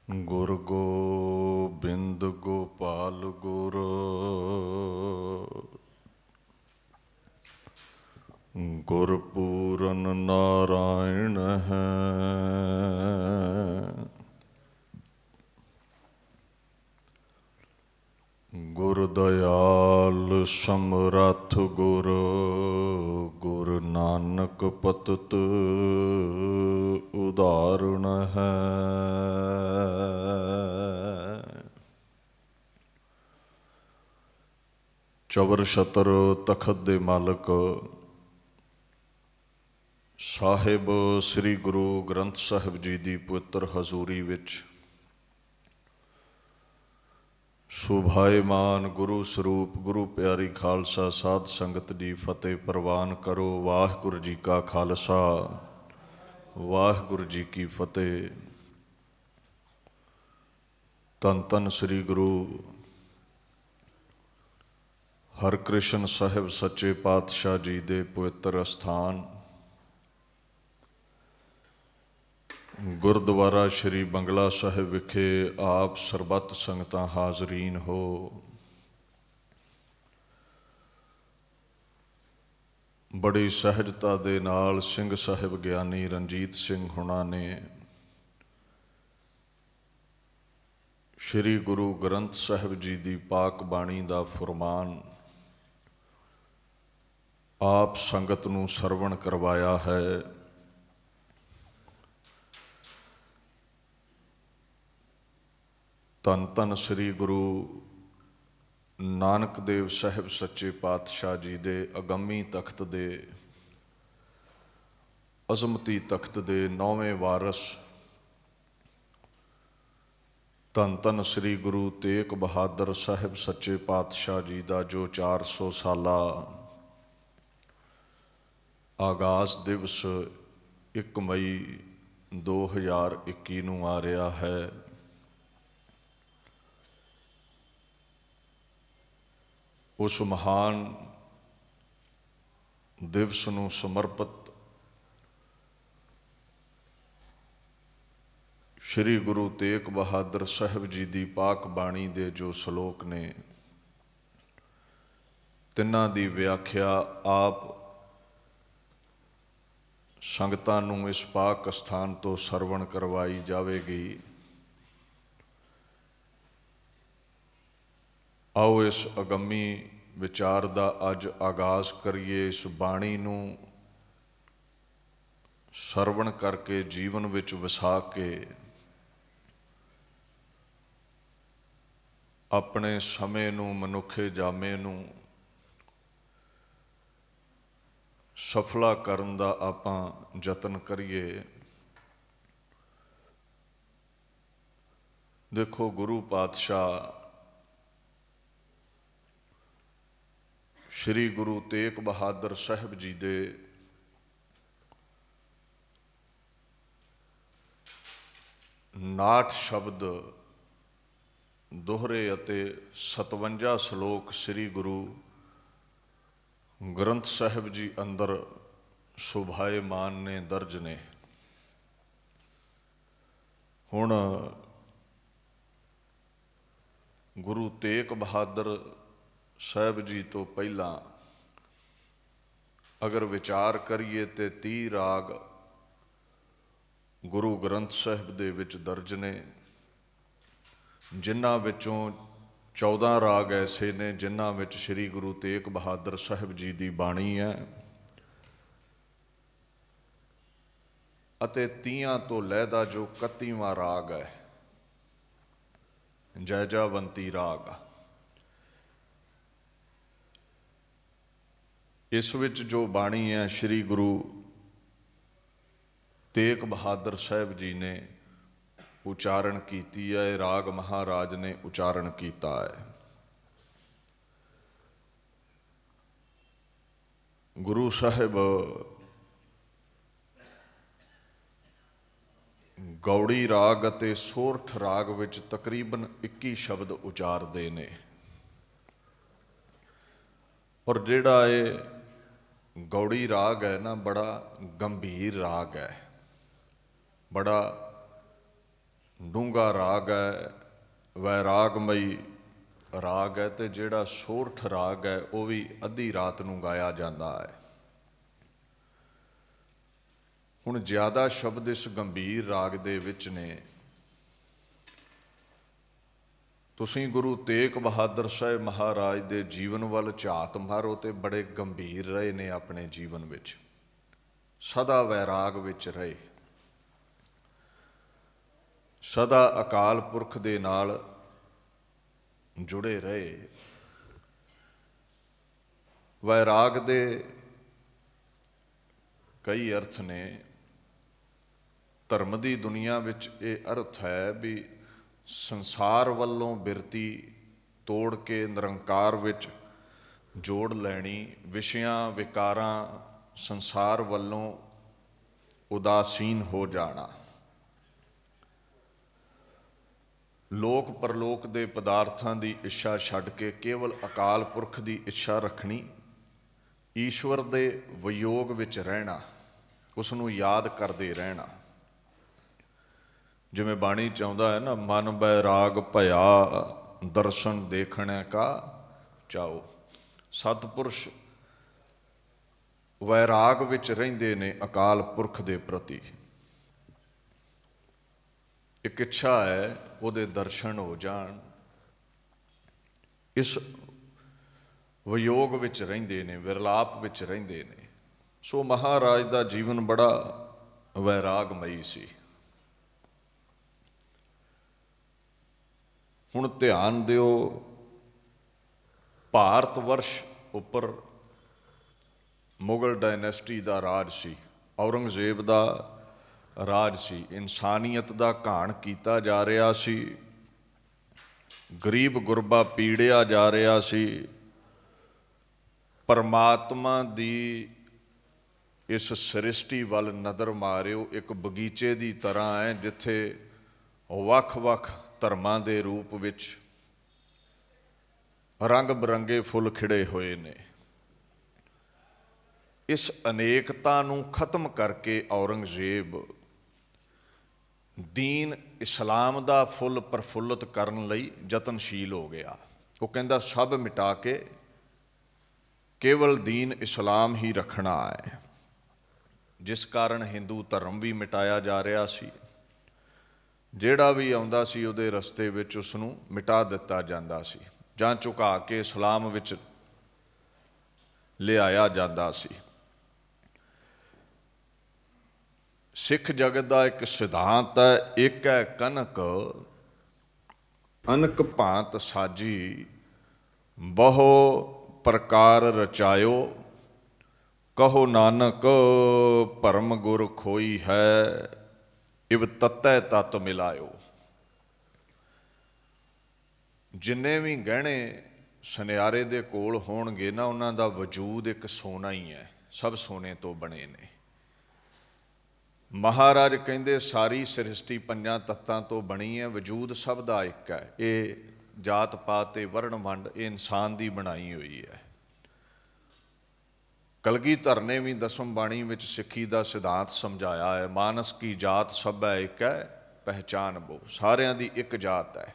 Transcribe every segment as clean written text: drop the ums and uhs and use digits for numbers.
गुर गोबिंद गोपाल गुर गुरपूरन नारायण है। गुर दयाल समरथ गुर गुरु नानक पतत उदाहरण है। चवर छतर तखत दे मालक साहिब श्री गुरु ग्रंथ साहिब जी की पवित्र हजूरी विच सुभाएमान गुरु स्वरूप गुरु प्यारी खालसा साध संगत जी फतेह प्रवान करो। वाहिगुरू जी का खालसा वाहिगुरू जी की फतेह। धन धन श्री गुरु हरकृष्ण साहिब सच्चे पातशाह जी दे पवित्र अस्थान गुरुद्वारा श्री बंगला साहिब विखे आप सरबत संगतां हाजरीन हो। बड़ी सहजता दे नाल सिंह साहिब ज्ञानी रणजीत सिंह हुणा ने श्री गुरु ग्रंथ साहिब जी की पाक बाणी का फुरमान आप संगत नूं सरवण करवाया है। धन धन श्री गुरु नानक देव साहिब सच्चे पातशाह जी दे अगमी तख्त दे अजमती तख्त दे 9वें वारस धन धन श्री गुरु तेग बहादुर साहिब सच्चे पातशाह जी का जो 400 साला आगाज दिवस 1 मई 2021 नूं आ रहा है। उस महान दिवस नूं समर्पित श्री गुरु तेग बहादुर साहिब जी की पाक बाणी दे जो सलोक ने तिन्हां दी व्याख्या आप संगतां नूं इस पाक स्थान तो सरवण करवाई जाएगी। आओ इस अगमी विचार का अज आगाज करिए। इस बाणी नूं सरवण करके जीवन विच वसा के अपने समय नूं मनुखे जामे नूं सफला करन दा आपां यतन करिए। देखो गुरु पातशाह श्री गुरु तेग बहादुर साहिब जी दे नाट शब्द दोहरे अते 57 सलोक श्री गुरु ग्रंथ साहिब जी अंदर सुभाएमान ने दर्ज ने। हुण गुरु तेग बहादुर साहिब जी तो पहला अगर विचार करिए तो 30 राग गुरु ग्रंथ साहिब दे विच दर्ज ने, जिन्हां विचों 14 राग ऐसे ने जिन्हां विच श्री गुरु तेग बहादुर साहिब जी की बाणी है अते 30 तो लैदा जो 31वां राग है जैजावंती राग। इस विच जो बाणी है श्री गुरु तेग बहादुर साहिब जी ने उचारण की है, राग महाराज ने उचारण किया है। गुरु साहिब गौड़ी राग अते सोरठ राग विच तकरीबन 21 शब्द उचारते ने और जिहड़ा ये गौड़ी राग है ना बड़ा गंभीर राग है, बड़ा ਡੂੰਘਾ ਰਾਗ ਹੈ, ਵੈਰਾਗਮਈ ਰਾਗ ਹੈ, ਤੇ ਜਿਹੜਾ ਸੋਰਠ ਰਾਗ ਹੈ ਉਹ ਵੀ ਅੱਧੀ ਰਾਤ ਨੂੰ ਗਾਇਆ ਜਾਂਦਾ ਹੈ। ਹੁਣ ਜ਼ਿਆਦਾ ਸ਼ਬਦ ਇਸ ਗੰਭੀਰ ਰਾਗ ਦੇ ਵਿੱਚ ਨੇ। ਤੁਸੀਂ ਗੁਰੂ ਤੇਗ ਬਹਾਦਰ ਸਾਹਿਬ ਮਹਾਰਾਜ ਦੇ ਜੀਵਨ ਵੱਲ ਝਾਤ ਮਾਰੋ ਤੇ ਬੜੇ ਗੰਭੀਰ ਰਹੇ ਨੇ ਆਪਣੇ ਜੀਵਨ ਵਿੱਚ, ਸਦਾ ਵੈਰਾਗ ਵਿੱਚ ਰਹੇ, ਸਦਾ ਅਕਾਲ ਪੁਰਖ ਦੇ ਨਾਲ ਜੁੜੇ ਰਹੇ। ਵੈਰਾਗ ਦੇ ਕਈ ਅਰਥ ਨੇ। ਧਰਮ ਦੀ ਦੁਨੀਆ ਵਿੱਚ ਇਹ ਅਰਥ ਹੈ ਵੀ ਸੰਸਾਰ ਵੱਲੋਂ ਬਿਰਤੀ ਤੋੜ ਕੇ ਨਿਰੰਕਾਰ ਵਿੱਚ ਜੋੜ ਲੈਣੀ, ਵਿਸ਼ਿਆਂ ਵਿਕਾਰਾਂ ਸੰਸਾਰ ਵੱਲੋਂ ਉਦਾਸੀਨ ਹੋ ਜਾਣਾ, ਲੋਕ ਪਰਲੋਕ ਦੇ ਪਦਾਰਥਾਂ ਦੀ ਇੱਛਾ ਛੱਡ ਕੇ ਕੇਵਲ ਅਕਾਲ ਪੁਰਖ ਦੀ ਇੱਛਾ ਰੱਖਣੀ, ਈਸ਼ਵਰ ਦੇ ਵਿਯੋਗ ਵਿੱਚ ਰਹਿਣਾ, ਉਸ ਨੂੰ ਯਾਦ ਕਰਦੇ ਰਹਿਣਾ। ਜਿਵੇਂ ਬਾਣੀ ਚ ਆਉਂਦਾ ਹੈ ਨਾ, ਮਨ ਬੈਰਾਗ ਭਇਆ ਦਰਸ਼ਨ ਦੇਖਣ ਕਾ ਚਾਓ। ਸਤਿਪੁਰਸ਼ ਵੈਰਾਗ ਵਿੱਚ ਰਹਿੰਦੇ ਨੇ ਅਕਾਲ ਪੁਰਖ ਦੇ ਪ੍ਰਤੀ। ਇੱਕ ਇੱਛਾ ਹੈ ਉਹਦੇ ਦਰਸ਼ਨ ਹੋ ਜਾਣ, ਇਸ ਵਿਯੋਗ ਵਿੱਚ ਰਹਿੰਦੇ ਨੇ, ਵਿਰਲਾਪ ਵਿੱਚ ਰਹਿੰਦੇ ਨੇ। ਸੋ ਮਹਾਰਾਜ ਦਾ ਜੀਵਨ ਬੜਾ ਵੈਰਾਗਮਈ ਸੀ। ਹੁਣ ਧਿਆਨ ਦਿਓ, ਭਾਰਤ ਵਰਸ਼ ਉੱਪਰ ਮੁਗਲ ਡਾਇਨੈਸਟੀ ਦਾ ਰਾਜ ਸੀ, ਔਰੰਗਜ਼ੇਬ ਦਾ ਰਾਜ ਸੀ। ਇਨਸਾਨੀਅਤ ਦਾ ਘਾਣ ਕੀਤਾ ਜਾ ਰਿਹਾ ਸੀ, ਗਰੀਬ ਗੁਰਬਾ ਪੀੜਿਆ ਜਾ ਰਿਹਾ ਸੀ। ਪਰਮਾਤਮਾ ਦੀ ਇਸ ਸ੍ਰਿਸ਼ਟੀ ਵੱਲ ਨਜ਼ਰ ਮਾਰਿਓ, ਇੱਕ ਬਗੀਚੇ ਦੀ ਤਰ੍ਹਾਂ ਹੈ ਜਿੱਥੇ ਵੱਖ-ਵੱਖ ਧਰਮਾਂ ਦੇ ਰੂਪ ਵਿੱਚ ਰੰਗ ਬਿਰੰਗੇ ਫੁੱਲ ਖਿੜੇ ਹੋਏ ਨੇ। ਇਸ ਅਨੇਕਤਾ ਨੂੰ ਖਤਮ ਕਰਕੇ ਔਰੰਗਜ਼ੇਬ ਦੀਨ ਇਸਲਾਮ ਦਾ ਫੁੱਲ ਪ੍ਰਫੁੱਲਤ ਕਰਨ ਲਈ ਯਤਨਸ਼ੀਲ ਹੋ ਗਿਆ। ਉਹ ਕਹਿੰਦਾ ਸਭ ਮਿਟਾ ਕੇ ਕੇਵਲ ਦੀਨ ਇਸਲਾਮ ਹੀ ਰੱਖਣਾ ਹੈ, ਜਿਸ ਕਾਰਨ ਹਿੰਦੂ ਧਰਮ ਵੀ ਮਿਟਾਇਆ ਜਾ ਰਿਹਾ ਸੀ। ਜਿਹੜਾ ਵੀ ਆਉਂਦਾ ਸੀ ਉਹਦੇ ਰਸਤੇ ਵਿੱਚ ਉਸ ਨੂੰ ਮਿਟਾ ਦਿੱਤਾ ਜਾਂਦਾ ਸੀ, ਜਾਂ ਝੁਕਾ ਕੇ ਇਸਲਾਮ ਵਿੱਚ ਲਿਆਇਆ ਜਾਂਦਾ ਸੀ। ਸਿੱਖ ਜਗਤ ਦਾ ਇੱਕ ਸਿਧਾਂਤ ਹੈ, ਇੱਕ ਹੈ ਕਨਕ ਅਨਕ ਭਾਂਤ ਸਾਜੀ, ਬਹੁ ਪ੍ਰਕਾਰ ਰਚਾਇਓ, ਕਹੋ ਨਾਨਕ ਭਰਮ ਗੁਰ ਖੋਈ ਹੈ, ਇਵ ਤਤੈ ਤਤ ਮਿਲਾਇਓ। ਜਿੰਨੇ ਵੀ ਗਹਿਣੇ ਸੁਨਿਆਰੇ ਦੇ ਕੋਲ ਹੋਣਗੇ ਨਾ, ਉਹਨਾਂ ਦਾ ਵਜੂਦ ਇੱਕ ਸੋਨਾ ਹੀ ਹੈ, ਸਭ ਸੋਨੇ ਤੋਂ ਬਣੇ ਨੇ। ਮਹਾਰਾਜ ਕਹਿੰਦੇ ਸਾਰੀ ਸ੍ਰਿਸ਼ਟੀ ਪੰਜਾਂ ਤੱਤਾਂ ਤੋਂ ਬਣੀ ਹੈ, ਵਜੂਦ ਸਭ ਦਾ ਇੱਕ ਹੈ। ਇਹ ਜਾਤ ਪਾਤ ਤੇ ਵਰਣ ਵੰਡ ਇਹ ਇਨਸਾਨ ਦੀ ਬਣਾਈ ਹੋਈ ਹੈ। ਕਲਗੀਧਰ ਨੇ ਵੀ ਦਸਮ ਬਾਣੀ ਵਿੱਚ ਸਿੱਖੀ ਦਾ ਸਿਧਾਂਤ ਸਮਝਾਇਆ ਹੈ, ਮਾਨਸ ਕੀ ਜਾਤ ਸਭ ਹੈ ਇੱਕ ਹੈ ਪਹਿਚਾਨ ਬੋ। ਸਾਰਿਆਂ ਦੀ ਇੱਕ ਜਾਤ ਹੈ,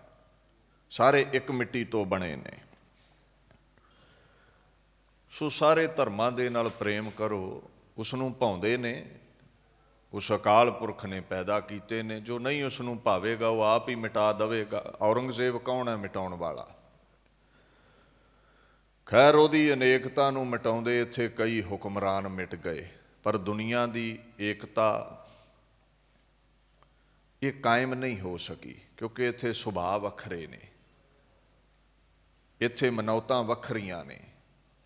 ਸਾਰੇ ਇੱਕ ਮਿੱਟੀ ਤੋਂ ਬਣੇ ਨੇ। ਸੋ ਸਾਰੇ ਧਰਮਾਂ ਦੇ ਨਾਲ ਪ੍ਰੇਮ ਕਰੋ। ਉਸ ਨੂੰ ਭਾਉਂਦੇ ਨੇ, ਉਸ ਅਕਾਲ ਪੁਰਖ ਨੇ ਪੈਦਾ ਕੀਤੇ ਨੇ। ਜੋ ਨਹੀਂ ਉਸ ਨੂੰ ਭਾਵੇਗਾ ਉਹ ਆਪ ਹੀ ਮਿਟਾ ਦੇਵੇਗਾ। ਔਰੰਗਜ਼ੇਬ ਕੌਣ ਹੈ ਮਿਟਾਉਣ ਵਾਲਾ? ਖੈਰ, ਉਹਦੀ ਅਨੇਕਤਾ ਨੂੰ ਮਿਟਾਉਂਦੇ ਇੱਥੇ ਕਈ ਹੁਕਮਰਾਨ ਮਿਟ ਗਏ, ਪਰ ਦੁਨੀਆ ਦੀ ਏਕਤਾ ਇਹ ਕਾਇਮ ਨਹੀਂ ਹੋ ਸਕੀ, ਕਿਉਂਕਿ ਇੱਥੇ ਸੁਭਾਅ ਵੱਖਰੇ ਨੇ, ਇੱਥੇ ਮਨੌਤਾਂ ਵੱਖਰੀਆਂ ਨੇ।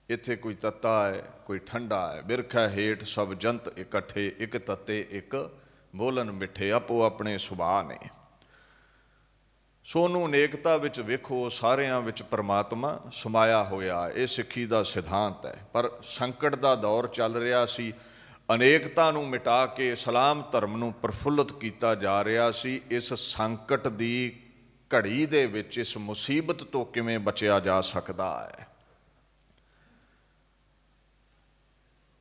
ਇੱਥੇ ਕੋਈ ਤੱਤਾ ਹੈ, ਕੋਈ ਠੰਡਾ ਹੈ। ਬਿਰਖਾ ਹੇਠ ਸਭ ਜੰਤ ਇਕੱਠੇ, ਇੱਕ ਤੱਤੇ ਇੱਕ ਬੋਲਣ ਮਿੱਠੇ, ਆਪੋ ਆਪਣੇ ਸੁਭਾਅ ਨੇ। ਸੋ ਉਹਨੂੰ ਅਨੇਕਤਾ ਵਿੱਚ ਵੇਖੋ, ਸਾਰਿਆਂ ਵਿੱਚ ਪਰਮਾਤਮਾ ਸਮਾਇਆ ਹੋਇਆ। ਇਹ ਸਿੱਖੀ ਦਾ ਸਿਧਾਂਤ ਹੈ। ਪਰ ਸੰਕਟ ਦਾ ਦੌਰ ਚੱਲ ਰਿਹਾ ਸੀ, ਅਨੇਕਤਾ ਨੂੰ ਮਿਟਾ ਕੇ ਇਸਲਾਮ ਧਰਮ ਨੂੰ ਪ੍ਰਫੁੱਲਤ ਕੀਤਾ ਜਾ ਰਿਹਾ ਸੀ। ਇਸ ਸੰਕਟ ਦੀ ਘੜੀ ਦੇ ਵਿੱਚ ਇਸ ਮੁਸੀਬਤ ਤੋਂ ਕਿਵੇਂ ਬਚਿਆ ਜਾ ਸਕਦਾ ਹੈ?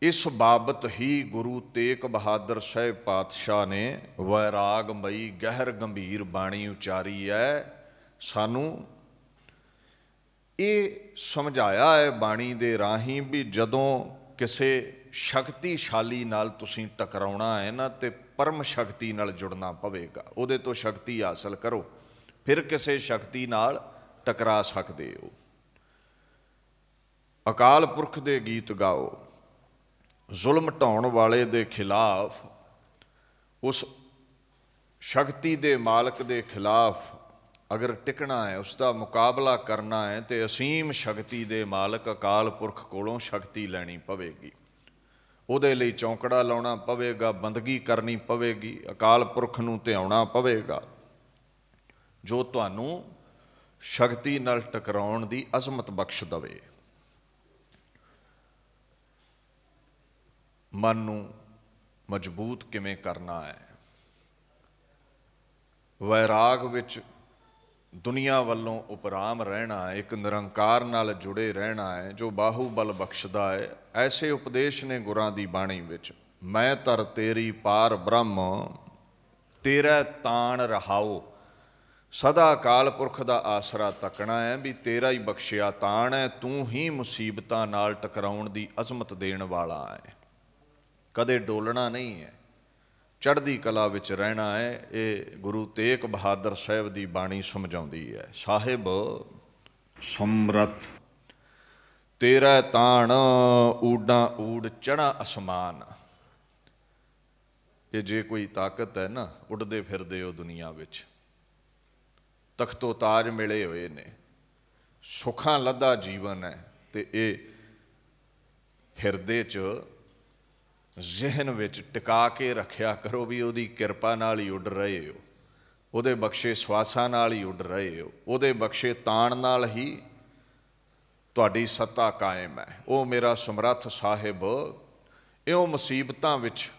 इस बाबत ही गुरु तेग बहादुर साहिब पातशाह ने वैरागमई गहर गंभीर बाणी उचारी है। सानू ये समझाया है बाणी दे राही भी जदों किसी शक्तिशाली नाल तुसीं टकराउणा है ना, तो परम शक्ति नाल जुड़ना पवेगा, उहदे तो शक्ति हासिल करो, फिर किसी शक्ति नाल टकरा सकते हो। अकाल पुरख दे गीत गाओ, जुल्म ढाउण वाले दे खिलाफ, उस शक्ति दे मालक दे खिलाफ अगर टिकना है, उसका मुकाबला करना है, तो असीम शक्ति दे मालक अकाल पुरख कोलों शक्ति लैनी पवेगी। उहदे लई चौंकड़ा लाउणा पवेगा, बंदगी करनी पवेगी, अकाल पुरख नूं ध्याउणा पवेगा, जो तुहानूं शक्ति नाल टकराउण दी अज़मत बख्श दवे। मन नूं मजबूत किवें करना है, वैराग विच दुनिया वालों उपराम रहना है, एक निरंकार नाल जुड़े रहना है, जो बाहुबल बख्शदा है। ऐसे उपदेश ने गुरां दी बाणी विच, मैं तर तेरी पार ब्रह्म तेरा ताण रहाओ। सदा अकाल पुरख दा आसरा तकना है भी तेरा ही बख्शिया ताण है, तू ही मुसीबतां नाल टकराउण दी अज़मत देण वाला है, कदे डोलना नहीं है, चढ़दी कला विच रहना है। ये गुरु तेग बहादुर साहिब दी बाणी समझाउंदी है। साहिब समरथ तेरा ताण ऊडा ऊड चढ़ा आसमान। ये जे कोई ताकत है ना, उड़दे फिरदे हो दुनिया विच, तख्तो ताज मिले हुए ने, सुखां लदा जीवन है, तो ये हिरदे च जहन विच टिका के रखिया करो भी उहदी किरपा नाल ही उड़ रहे हो, उहदे बख्शे स्वासां नाल ही उड़ रहे हो, उहदे बख्शे ताण नाल ही तुहाडी सत्ता कायम है। वो मेरा समरथ साहिब इउं मुसीबतां विच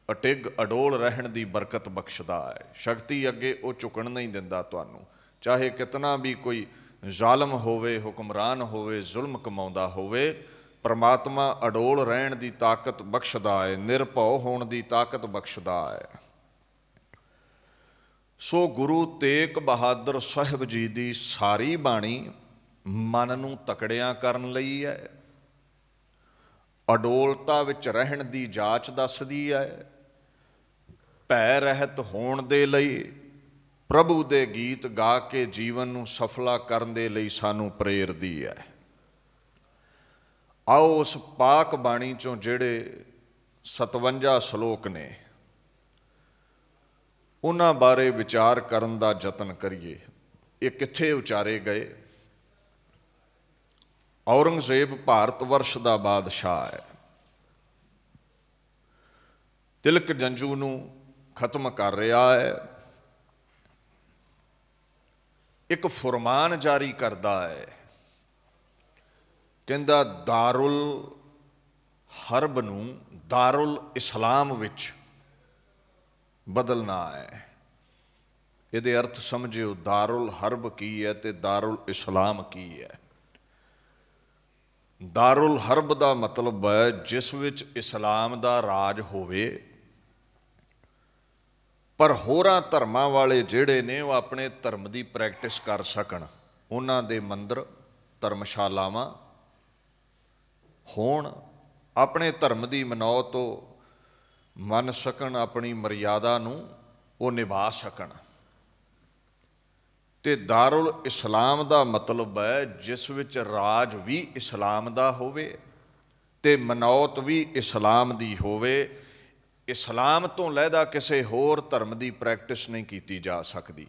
अटिग अडोल रहण दी बरकत बख्शदा है। शक्ति अगे वो झुकण नहीं दिंदा तुहानूं, चाहे कितना भी कोई जालम होवे, हुक्मरान होवे, जुल्म कमाउंदा होवे, परमात्मा अडोल रहण दी ताकत बख्शदा है, निरभौ होण दी ताकत बख्शदा है। सो गुरु तेग बहादुर साहिब जी दी सारी बाणी मन नूं तकड़िया करन लई है, अडोलता विच रहण दी जाच दसदी है, भै रहत होण दे लई प्रभु दे गीत गा के जीवन नूं सफला करन दे लई सानूं प्रेरदी है। आओ उस पाक बाणी चों जिहड़े 57 श्लोक ने, उन्हां बारे विचार करन दा यतन करिए। ये कित्थे उचारे गए? औरंगजेब भारत वर्ष दा बादशाह है, तिलक जंजू नूं खत्म कर रहा है, एक फुरमान जारी करदा है, कहंदा दारुल हरब नूं दारुल इस्लाम विच बदलना है। इहदे अर्थ समझियो, दारुल हरब की है ते दारुल इस्लाम की है। दारुल हरब दा मतलब है जिस विच इस्लाम दा राज होवे, पर होरां धर्मां वाले जिहड़े ने वो अपने धर्म की प्रैक्टिस कर सकन, उन्हां दे मंदिर धर्मशालावां होण, अपने धर्म की मनौत मन सकन, अपनी मर्यादा नूं वो निभा सकन। ते दारुल इस्लाम दा मतलब है जिस विच राज भी इस्लाम दा होवे ते मनौत भी इस्लाम दी होवे। इस्लाम तो लैदा किसी होर धर्म की प्रैक्टिस नहीं की जा सकती।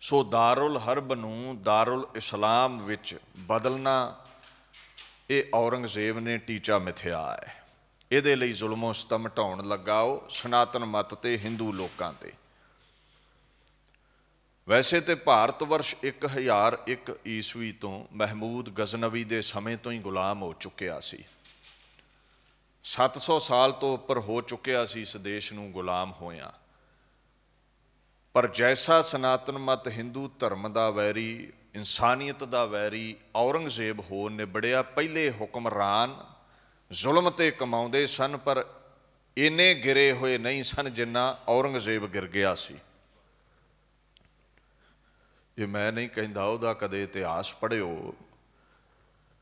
सो दारुल हरब नूं दारुल इस्लाम विच बदलना, ये औरंगजेब ने टीचा मिथ्या है। इहदे लई जुल्मों सतम ढाउण लगाओ सनातन मत ते हिंदू लोकां ते। वैसे तो भारत वर्ष 1001 ईस्वी तो महमूद गजनवी के समय तो ही गुलाम हो चुकिया सी। 700 साल तो उपर हो चुकिया सी इस देश नूं गुलाम होया। पर जैसा सनातन मत हिंदू धर्म का वैरी, इंसानियत का वैरी औरंगजेब हो निबड़िया, पहले हुक्मरान ਜ਼ੁਲਮ ਤੇ ਕਮਾਉਂਦੇ ਸਨ, ਪਰ ਇੰਨੇ ਗਿਰੇ ਹੋਏ ਨਹੀਂ ਸਨ ਜਿੰਨਾ ਔਰੰਗਜ਼ੇਬ ਗਿਰ ਗਿਆ ਸੀ। ਇਹ ਮੈਂ ਨਹੀਂ ਕਹਿੰਦਾ, ਉਹਦਾ ਕਦੇ ਇਤਿਹਾਸ ਪੜ੍ਹਿਓ।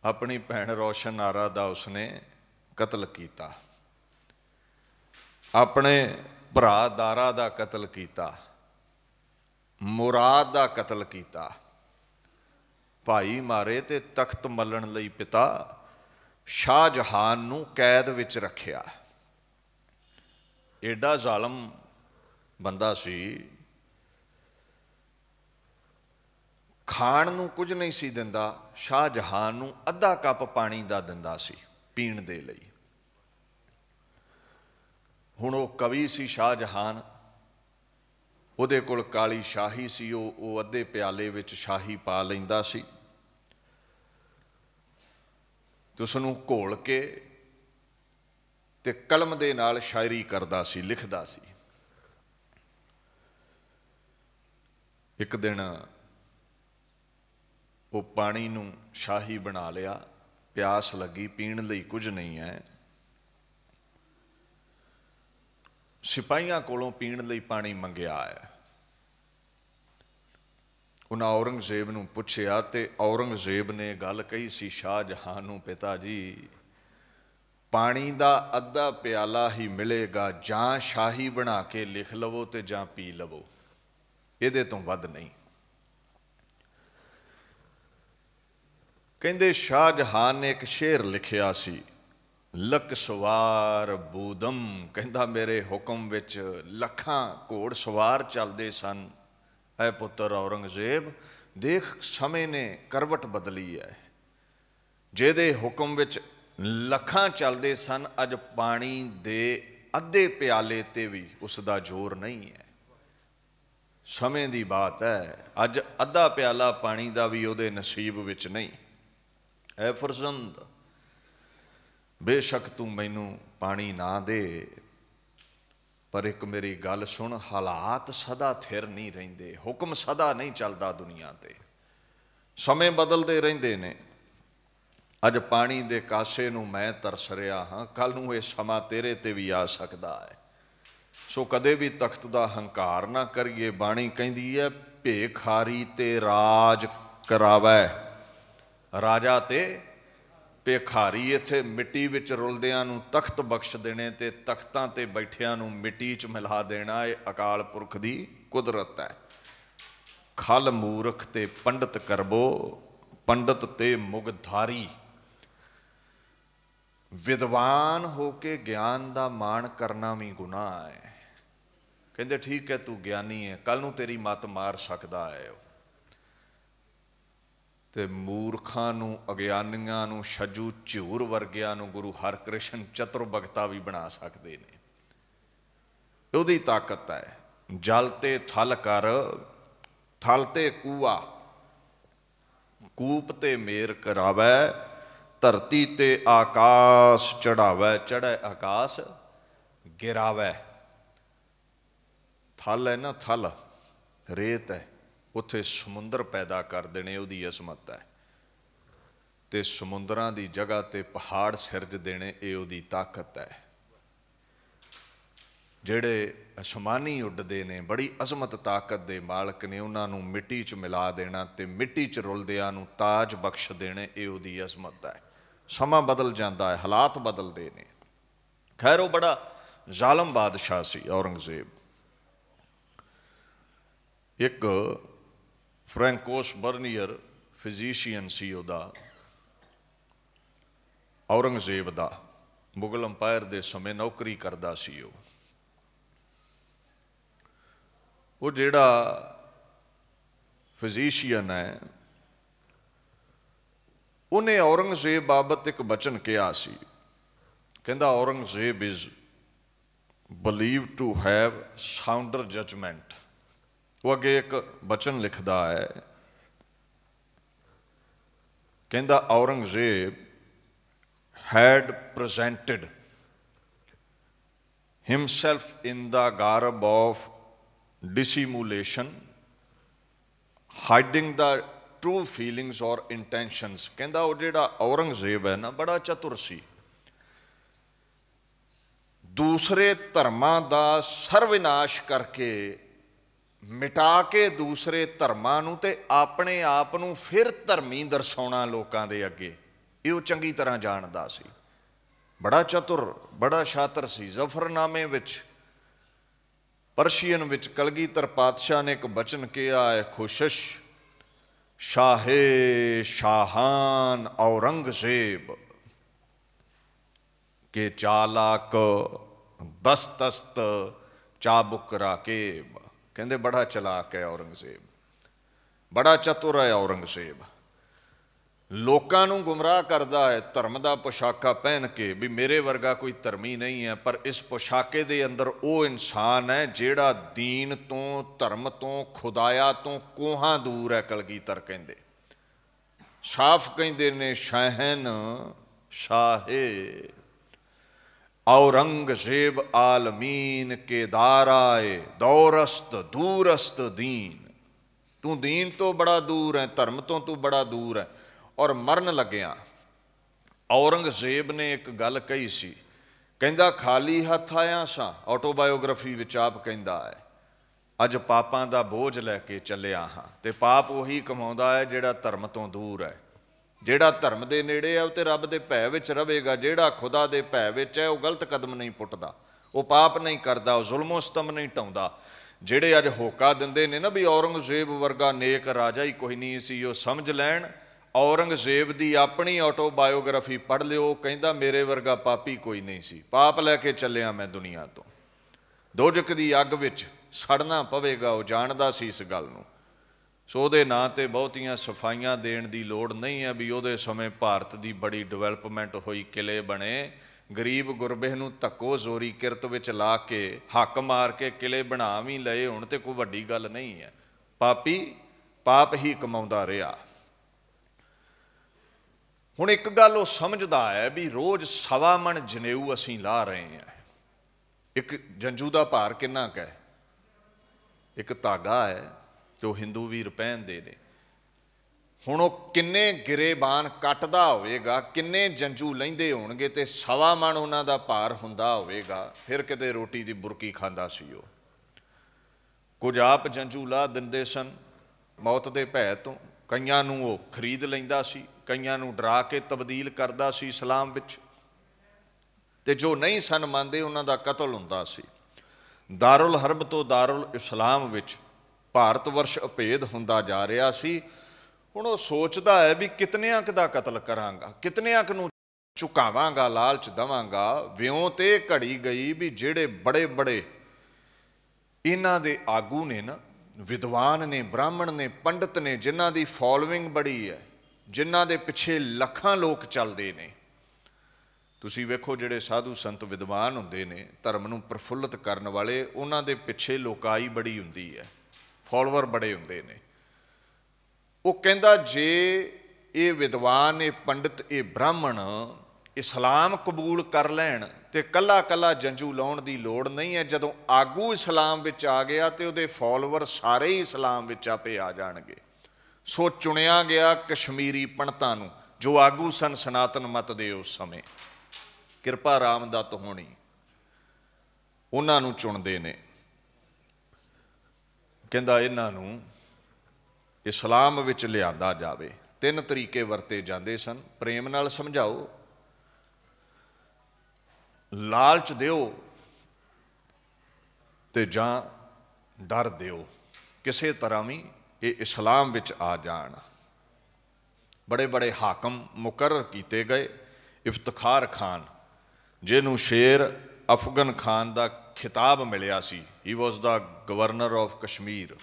ਆਪਣੀ ਭੈਣ ਰੋਸ਼ਨ ਆਰਾ ਦਾ ਉਸਨੇ ਕਤਲ ਕੀਤਾ, ਆਪਣੇ ਭਰਾ ਦਾਰਾ ਦਾ ਕਤਲ ਕੀਤਾ, ਮੁਰਾਦ ਦਾ ਕਤਲ ਕੀਤਾ, ਭਾਈ ਮਾਰੇ ਤੇ ਤਖਤ ਮੱਲਣ ਲਈ ਪਿਤਾ ਸ਼ਾਹਜਹਾਨ ਨੂੰ ਕੈਦ ਵਿੱਚ ਰੱਖਿਆ। ਏਡਾ ਜ਼ਾਲਮ ਬੰਦਾ ਸੀ, ਖਾਣ ਨੂੰ ਕੁਝ ਨਹੀਂ ਸੀ ਦਿੰਦਾ, ਸ਼ਾਹਜਹਾਨ ਨੂੰ ਅੱਧਾ ਕੱਪ ਪਾਣੀ ਦਾ ਦਿੰਦਾ ਸੀ ਪੀਣ ਦੇ ਲਈ। ਹੁਣ ਉਹ ਕਵੀ ਸੀ ਸ਼ਾਹਜਹਾਨ, ਉਹਦੇ ਕੋਲ ਕਾਲੀ ਸ਼ਾਹੀ ਸੀ, ਉਹ ਅੱਧੇ ਪਿਆਲੇ ਵਿੱਚ ਸ਼ਾਹੀ ਪਾ ਲੈਂਦਾ ਸੀ ਤੇ ਉਸ ਨੂੰ ਘੋਲ ਕੇ ਤੇ ਕਲਮ ਦੇ ਨਾਲ ਸ਼ਾਇਰੀ ਕਰਦਾ ਸੀ, ਲਿਖਦਾ ਸੀ। ਇੱਕ ਦਿਨ ਉਹ ਪਾਣੀ ਨੂੰ ਸ਼ਾਹੀ ਬਣਾ ਲਿਆ, ਪਿਆਸ ਲੱਗੀ, ਪੀਣ ਲਈ ਕੁਝ ਨਹੀਂ ਹੈ। ਸਿਪਾਹੀਆਂ ਕੋਲੋਂ ਪੀਣ ਲਈ ਪਾਣੀ ਮੰਗਿਆ ਹੈ। ਉਹਨਾਂ ਔਰੰਗਜ਼ੇਬ ਨੂੰ ਪੁੱਛਿਆ ਤੇ ਔਰੰਗਜ਼ੇਬ ਨੇ ਗੱਲ ਕਹੀ ਸੀ ਸ਼ਾਹਜਹਾਨ ਨੂੰ, ਪਿਤਾ ਜੀ ਪਾਣੀ ਦਾ ਅੱਧਾ ਪਿਆਲਾ ਹੀ ਮਿਲੇਗਾ, ਜਾਂ ਸ਼ਾਹੀ ਬਣਾ ਕੇ ਲਿਖ ਲਵੋ ਤੇ ਜਾਂ ਪੀ ਲਵੋ, ਇਹਦੇ ਤੋਂ ਵੱਧ ਨਹੀਂ। ਕਹਿੰਦੇ ਸ਼ਾਹਜਹਾਨ ਨੇ ਇੱਕ ਸ਼ੇਰ ਲਿਖਿਆ ਸੀ, ਲੱਖ ਸਵਾਰ ਬੂਦਮ, ਕਹਿੰਦਾ ਮੇਰੇ ਹੁਕਮ ਵਿੱਚ ਲੱਖਾਂ ਘੋੜ ਸਵਾਰ ਚੱਲਦੇ ਸਨ। ਐ ਪੁੱਤਰ ਔਰੰਗਜ਼ੇਬ ਦੇਖ, ਸਮੇਂ ਨੇ ਕਰਵਟ ਬਦਲੀ ਹੈ। ਜਿਹਦੇ ਹੁਕਮ ਵਿੱਚ ਲੱਖਾਂ ਚੱਲਦੇ ਸਨ, ਅੱਜ ਪਾਣੀ ਦੇ ਅੱਧੇ ਪਿਆਲੇ ਤੇ ਵੀ ਉਸ ਦਾ ਜ਼ੋਰ ਨਹੀਂ ਹੈ। ਸਮੇਂ ਦੀ ਬਾਤ ਹੈ, ਅੱਜ ਅੱਧਾ ਪਿਆਲਾ ਪਾਣੀ ਦਾ ਵੀ ਉਹਦੇ ਨਸੀਬ ਵਿੱਚ ਨਹੀਂ। ਐ ਫਰਜ਼ੰਦ, ਬੇਸ਼ੱਕ ਤੂੰ ਮੈਨੂੰ ਪਾਣੀ ਨਾ ਦੇ, ਪਰ ਇੱਕ ਮੇਰੀ ਗੱਲ ਸੁਣ, ਹਾਲਾਤ ਸਦਾ ਥਿਰ ਨਹੀਂ ਰਹਿੰਦੇ, ਹੁਕਮ ਸਦਾ ਨਹੀਂ ਚੱਲਦਾ ਦੁਨੀਆ ਤੇ, ਸਮੇਂ ਬਦਲਦੇ ਰਹਿੰਦੇ ਨੇ। ਅੱਜ ਪਾਣੀ ਦੇ ਕਾਸੇ ਨੂੰ ਮੈਂ ਤਰਸ ਰਿਹਾ ਹਾਂ, ਕੱਲ ਨੂੰ ਇਹ ਸਮਾਂ ਤੇਰੇ ਤੇ ਵੀ ਆ ਸਕਦਾ ਹੈ। ਸੋ ਕਦੇ ਵੀ ਤਖਤ ਦਾ ਹੰਕਾਰ ਨਾ ਕਰੀਏ। ਬਾਣੀ ਕਹਿੰਦੀ ਹੈ, ਭੇਖਾਰੀ ਤੇ ਰਾਜ ਕਰਾਵੈ, ਰਾਜਾ ਤੇ ਭੇਖਾਰੀ। ਇੱਥੇ ਮਿੱਟੀ ਵਿੱਚ ਰੁਲਦਿਆਂ ਨੂੰ ਤਖਤ ਬਖਸ਼ ਦੇਣੇ ਤੇ ਤਖਤਾਂ ਤੇ ਬੈਠਿਆਂ ਨੂੰ ਮਿੱਟੀ 'ਚ ਮਿਲਾ ਦੇਣਾ, ਇਹ ਅਕਾਲ ਪੁਰਖ ਦੀ ਕੁਦਰਤ ਹੈ। ਖਲ ਮੂਰਖ ਤੇ ਪੰਡਤ ਕਰਬੋ, ਪੰਡਤ ਤੇ ਮੁਗਧਾਰੀ। ਵਿਦਵਾਨ ਹੋ ਕੇ ਗਿਆਨ ਦਾ ਮਾਣ ਕਰਨਾ ਵੀ ਗੁਨਾਹ ਹੈ। ਕਹਿੰਦੇ ਠੀਕ ਹੈ ਤੂੰ ਗਿਆਨੀ ਹੈ, ਕੱਲ ਨੂੰ ਤੇਰੀ ਮੱਤ ਮਾਰ ਸਕਦਾ ਹੈ। ਤੇ ਮੂਰਖਾਂ ਨੂੰ, ਅਗਿਆਨੀਆਂ ਨੂੰ, ਛੱਜੂ ਝੂਰ ਵਰਗਿਆਂ ਨੂੰ ਗੁਰੂ ਹਰਕ੍ਰਿਸ਼ਨ ਚਤੁਰ ਭਗਤਾ ਵੀ ਬਣਾ ਸਕਦੇ ਨੇ। ਉਹਦੀ ਤਾਕਤ ਹੈ। ਜਲ ਤੇ ਥਲ ਕਰ, ਥਲ ਤੇ ਕੂਆ, ਕੂਪ ਤੇ ਮੇਰ ਕਰਾਵੈ, ਧਰਤੀ ਤੇ ਆਕਾਸ਼ ਚੜਾਵੈ, ਚੜ੍ਹੈ ਆਕਾਸ਼ ਗਿਰਾਵੈ। ਥਲ ਹੈ ਨਾ, ਥਲ ਰੇਤ ਹੈ, ਉੱਥੇ ਸਮੁੰਦਰ ਪੈਦਾ ਕਰ ਦੇਣੇ, ਉਹਦੀ ਅਜ਼ਮਤ ਹੈ। ਤੇ ਸਮੁੰਦਰਾਂ ਦੀ ਜਗ੍ਹਾ ਤੇ ਪਹਾੜ ਸਿਰਜ ਦੇਣੇ, ਇਹ ਉਹਦੀ ਤਾਕਤ ਹੈ। ਜਿਹੜੇ ਅਸਮਾਨੀ ਉੱਡਦੇ ਨੇ, ਬੜੀ ਅਜ਼ਮਤ ਤਾਕਤ ਦੇ ਮਾਲਕ ਨੇ, ਉਹਨਾਂ ਨੂੰ ਮਿੱਟੀ 'ਚ ਮਿਲਾ ਦੇਣਾ ਤੇ ਮਿੱਟੀ 'ਚ ਰੁਲਦਿਆਂ ਨੂੰ ਤਾਜ ਬਖਸ਼ ਦੇਣੇ, ਇਹ ਉਹਦੀ ਅਜ਼ਮਤ ਹੈ। ਸਮਾਂ ਬਦਲ ਜਾਂਦਾ ਹੈ, ਹਾਲਾਤ ਬਦਲਦੇ ਨੇ। ਖੈਰ ਉਹ ਬੜਾ ਜ਼ਾਲਮ ਬਾਦਸ਼ਾਹ ਸੀ ਔਰੰਗਜ਼ੇਬ। ਇੱਕ ਫਰੈਂਕੋਸ ਬਰਨੀਅਰ ਫਿਜ਼ੀਸ਼ੀਅਨ ਸੀ ਉਹਦਾ, ਔਰੰਗਜ਼ੇਬ ਦਾ, ਮੁਗਲ ਅੰਪਾਇਰ ਦੇ ਸਮੇਂ ਨੌਕਰੀ ਕਰਦਾ ਸੀ ਉਹ ਜਿਹੜਾ ਫਿਜ਼ੀਸ਼ੀਅਨ ਹੈ, ਉਹਨੇ ਔਰੰਗਜ਼ੇਬ ਬਾਬਤ ਇੱਕ ਬਚਨ ਕਿਹਾ ਸੀ। ਕਹਿੰਦਾ Aurangzeb is believed to have sounder judgment. ਉਹ ਅੱਗੇ ਇੱਕ ਬਚਨ ਲਿਖਦਾ ਹੈ, ਕਹਿੰਦਾ Aurangzeb had presented himself in the garb of dissimulation, hiding the true feelings or intentions। ਕਹਿੰਦਾ ਉਹ ਜਿਹੜਾ ਔਰੰਗਜ਼ੇਬ ਹੈ ਨਾ, ਬੜਾ ਚਤੁਰ ਸੀ। दूसरे धर्मां दा सर्वविनाश करके मिटा के दूसरे धर्मां नूं ते अपने आप नूं फिर धर्मी दर्शाउणा लोकां दे अगे, ये वो चंगी तरह जाणदा सी। बड़ा चतुर, बड़ा शातर सी। जफरनामे विच परशियन विच कलगीधर पातशाह ने एक बचन किया है, खुशश शाहे शाहान औरंगजेब के चालाक दस्तस्त चाबुक राकेब। कहते बड़ा चलाक है औरंगजेब, बड़ा चतुर है औरंगजेब, लोकां नूं गुमराह करदा है धर्म दा पोशाका पहन के भी मेरे वर्गा कोई धर्मी नहीं है। पर इस पोशाके दे अंदर वो इंसान है जिहड़ा दीन तो धर्म तो खुदाया तो कोहां दूर है। कलगीधर कहंदे साफ कहंदे ने शहन शाहे औरंगजेब आलमीन के दाराए दौरस्त दूरस्त दीन। तू दीन तो बड़ा दूर है, धर्म तो तू बड़ा दूर है। और मरन लग्या औरंगजेब ने एक गल कही सी, कहंदा खाली हथ आया सा। ऑटोबायोग्राफी विच आप कहंदा है अज पापां दा बोझ लैके चलिया हाँ। ते पाप उही कमाउंदा है जिहड़ा धर्म तो दूर है। जिहड़ा धर्म दे नेड़े है ते रब दे भै विच रवेगा, जिहड़ा खुदा दे भै विच है वो गलत कदम नहीं पुट्टदा, वो पाप नहीं करदा, वो जुल्मो सितम नहीं ढाउंदा। जिहड़े अज होका दिंदे ने ना भी औरंगजेब वर्गा नेक राजा ही कोई नहीं सी, वो समझ लैण औरंगजेब दी अपनी ऑटोबायोग्राफी पढ़ लिओ। कहंदा मेरे वर्गा पापी कोई नहीं सी, पाप लैके चलिया मैं दुनिया तो, दोजक दी अग विच सड़ना पवेगा। वो जाणदा सी इस गल नूं। सो उहदे नां ते बहुतियां सफाइयां देण दी लोड़ नहीं है भी उहदे समय भारत दी बड़ी डिवेलपमेंट होई, किले बने, गरीब गुरबे नूं धक्को जोरी किरत विच ला के हक मार के किले बना भी लए हुण ते कोई वड्डी गल नहीं है। पापी पाप ही कमाउंदा रिहा। हुण एक गल वो समझदा है भी रोज़ सवा मन जनेऊ असीं ला रहे हैं। एक जंजू का भार किन्ना क है? एक धागा है जो हिंदू वीर पहनते ने। हुण किन्ने गिरेबान कटदा होवेगा, किन्ने जंजू लैंदे होणगे ते सवा मन उन्हां दा भार हुंदा होवेगा, फिर किते रोटी दी बुरकी खांदा सी। वो कुछ आप जंजू ला दिंदे सन मौत दे भै तो, कईयां नूं वो खरीद लैंदा सी, कईयां नूं डरा के तब्दील करदा सी इस्लाम विच, ते जो नहीं सन मंनदे उन्हां दा कतल हुंदा सी। दारुल हरब तो दारुल इस्लाम विच भारत वर्ष अभेद हुंदा जा रहा सी। हुण वो सोचदा है भी कितनियां क दा कतल करांगा, कितनियां क नूं झुकावांगा, लालच दवांगा। व्यों ते घड़ी गई भी जिहड़े बड़े बड़े इन्हां दे आगू ने ना, विद्वान ने, ब्राह्मण ने, पंडित ने, जिन्हां दी फॉलोइंग बड़ी है, जिन्हां दे पिछे लखां लोग चलदे ने। तुसीं वेखो जिहड़े साधु संत विद्वान हुंदे ने, धर्म नूं प्रफुल्लित करन वाले, उन्हां दे पिछे लोकाई बड़ी हुंदी है, फॉलोअर बड़े हुंदे ने। वो कहंदा जे ये विद्वान, ये पंडित, ये ब्राह्मण इस्लाम कबूल कर लैण ते कल्ला कल्ला जंजू लाउण दी लोड़ नहीं है। जदों आगू इस्लाम विच आ गया ते उहदे फॉलोअर सारे ही इस्लाम विच आपे आ जाणगे। सो चुनिया गया कश्मीरी पंडितां नूं जो आगू सन सनातन मत दे उस समय, किरपा रामदत्त होणी, उन्हां नूं चुणदे ने। कहंदा इन्हां नूं इस्लाम विच लिआंदा जावे। 3 तरीके वरते जांदे सन। प्रेम नाल समझाओ, लालच दिओ ते जां डर दिओ, किसी तरह भी ये इस्लाम विच आ जाण। बड़े बड़े हाकम मुकर्रर कीते गए। इफ्तिखार खान जिन्हों शेर अफगन खान का खिताब मिलिया सी, he was the governor of Kashmir,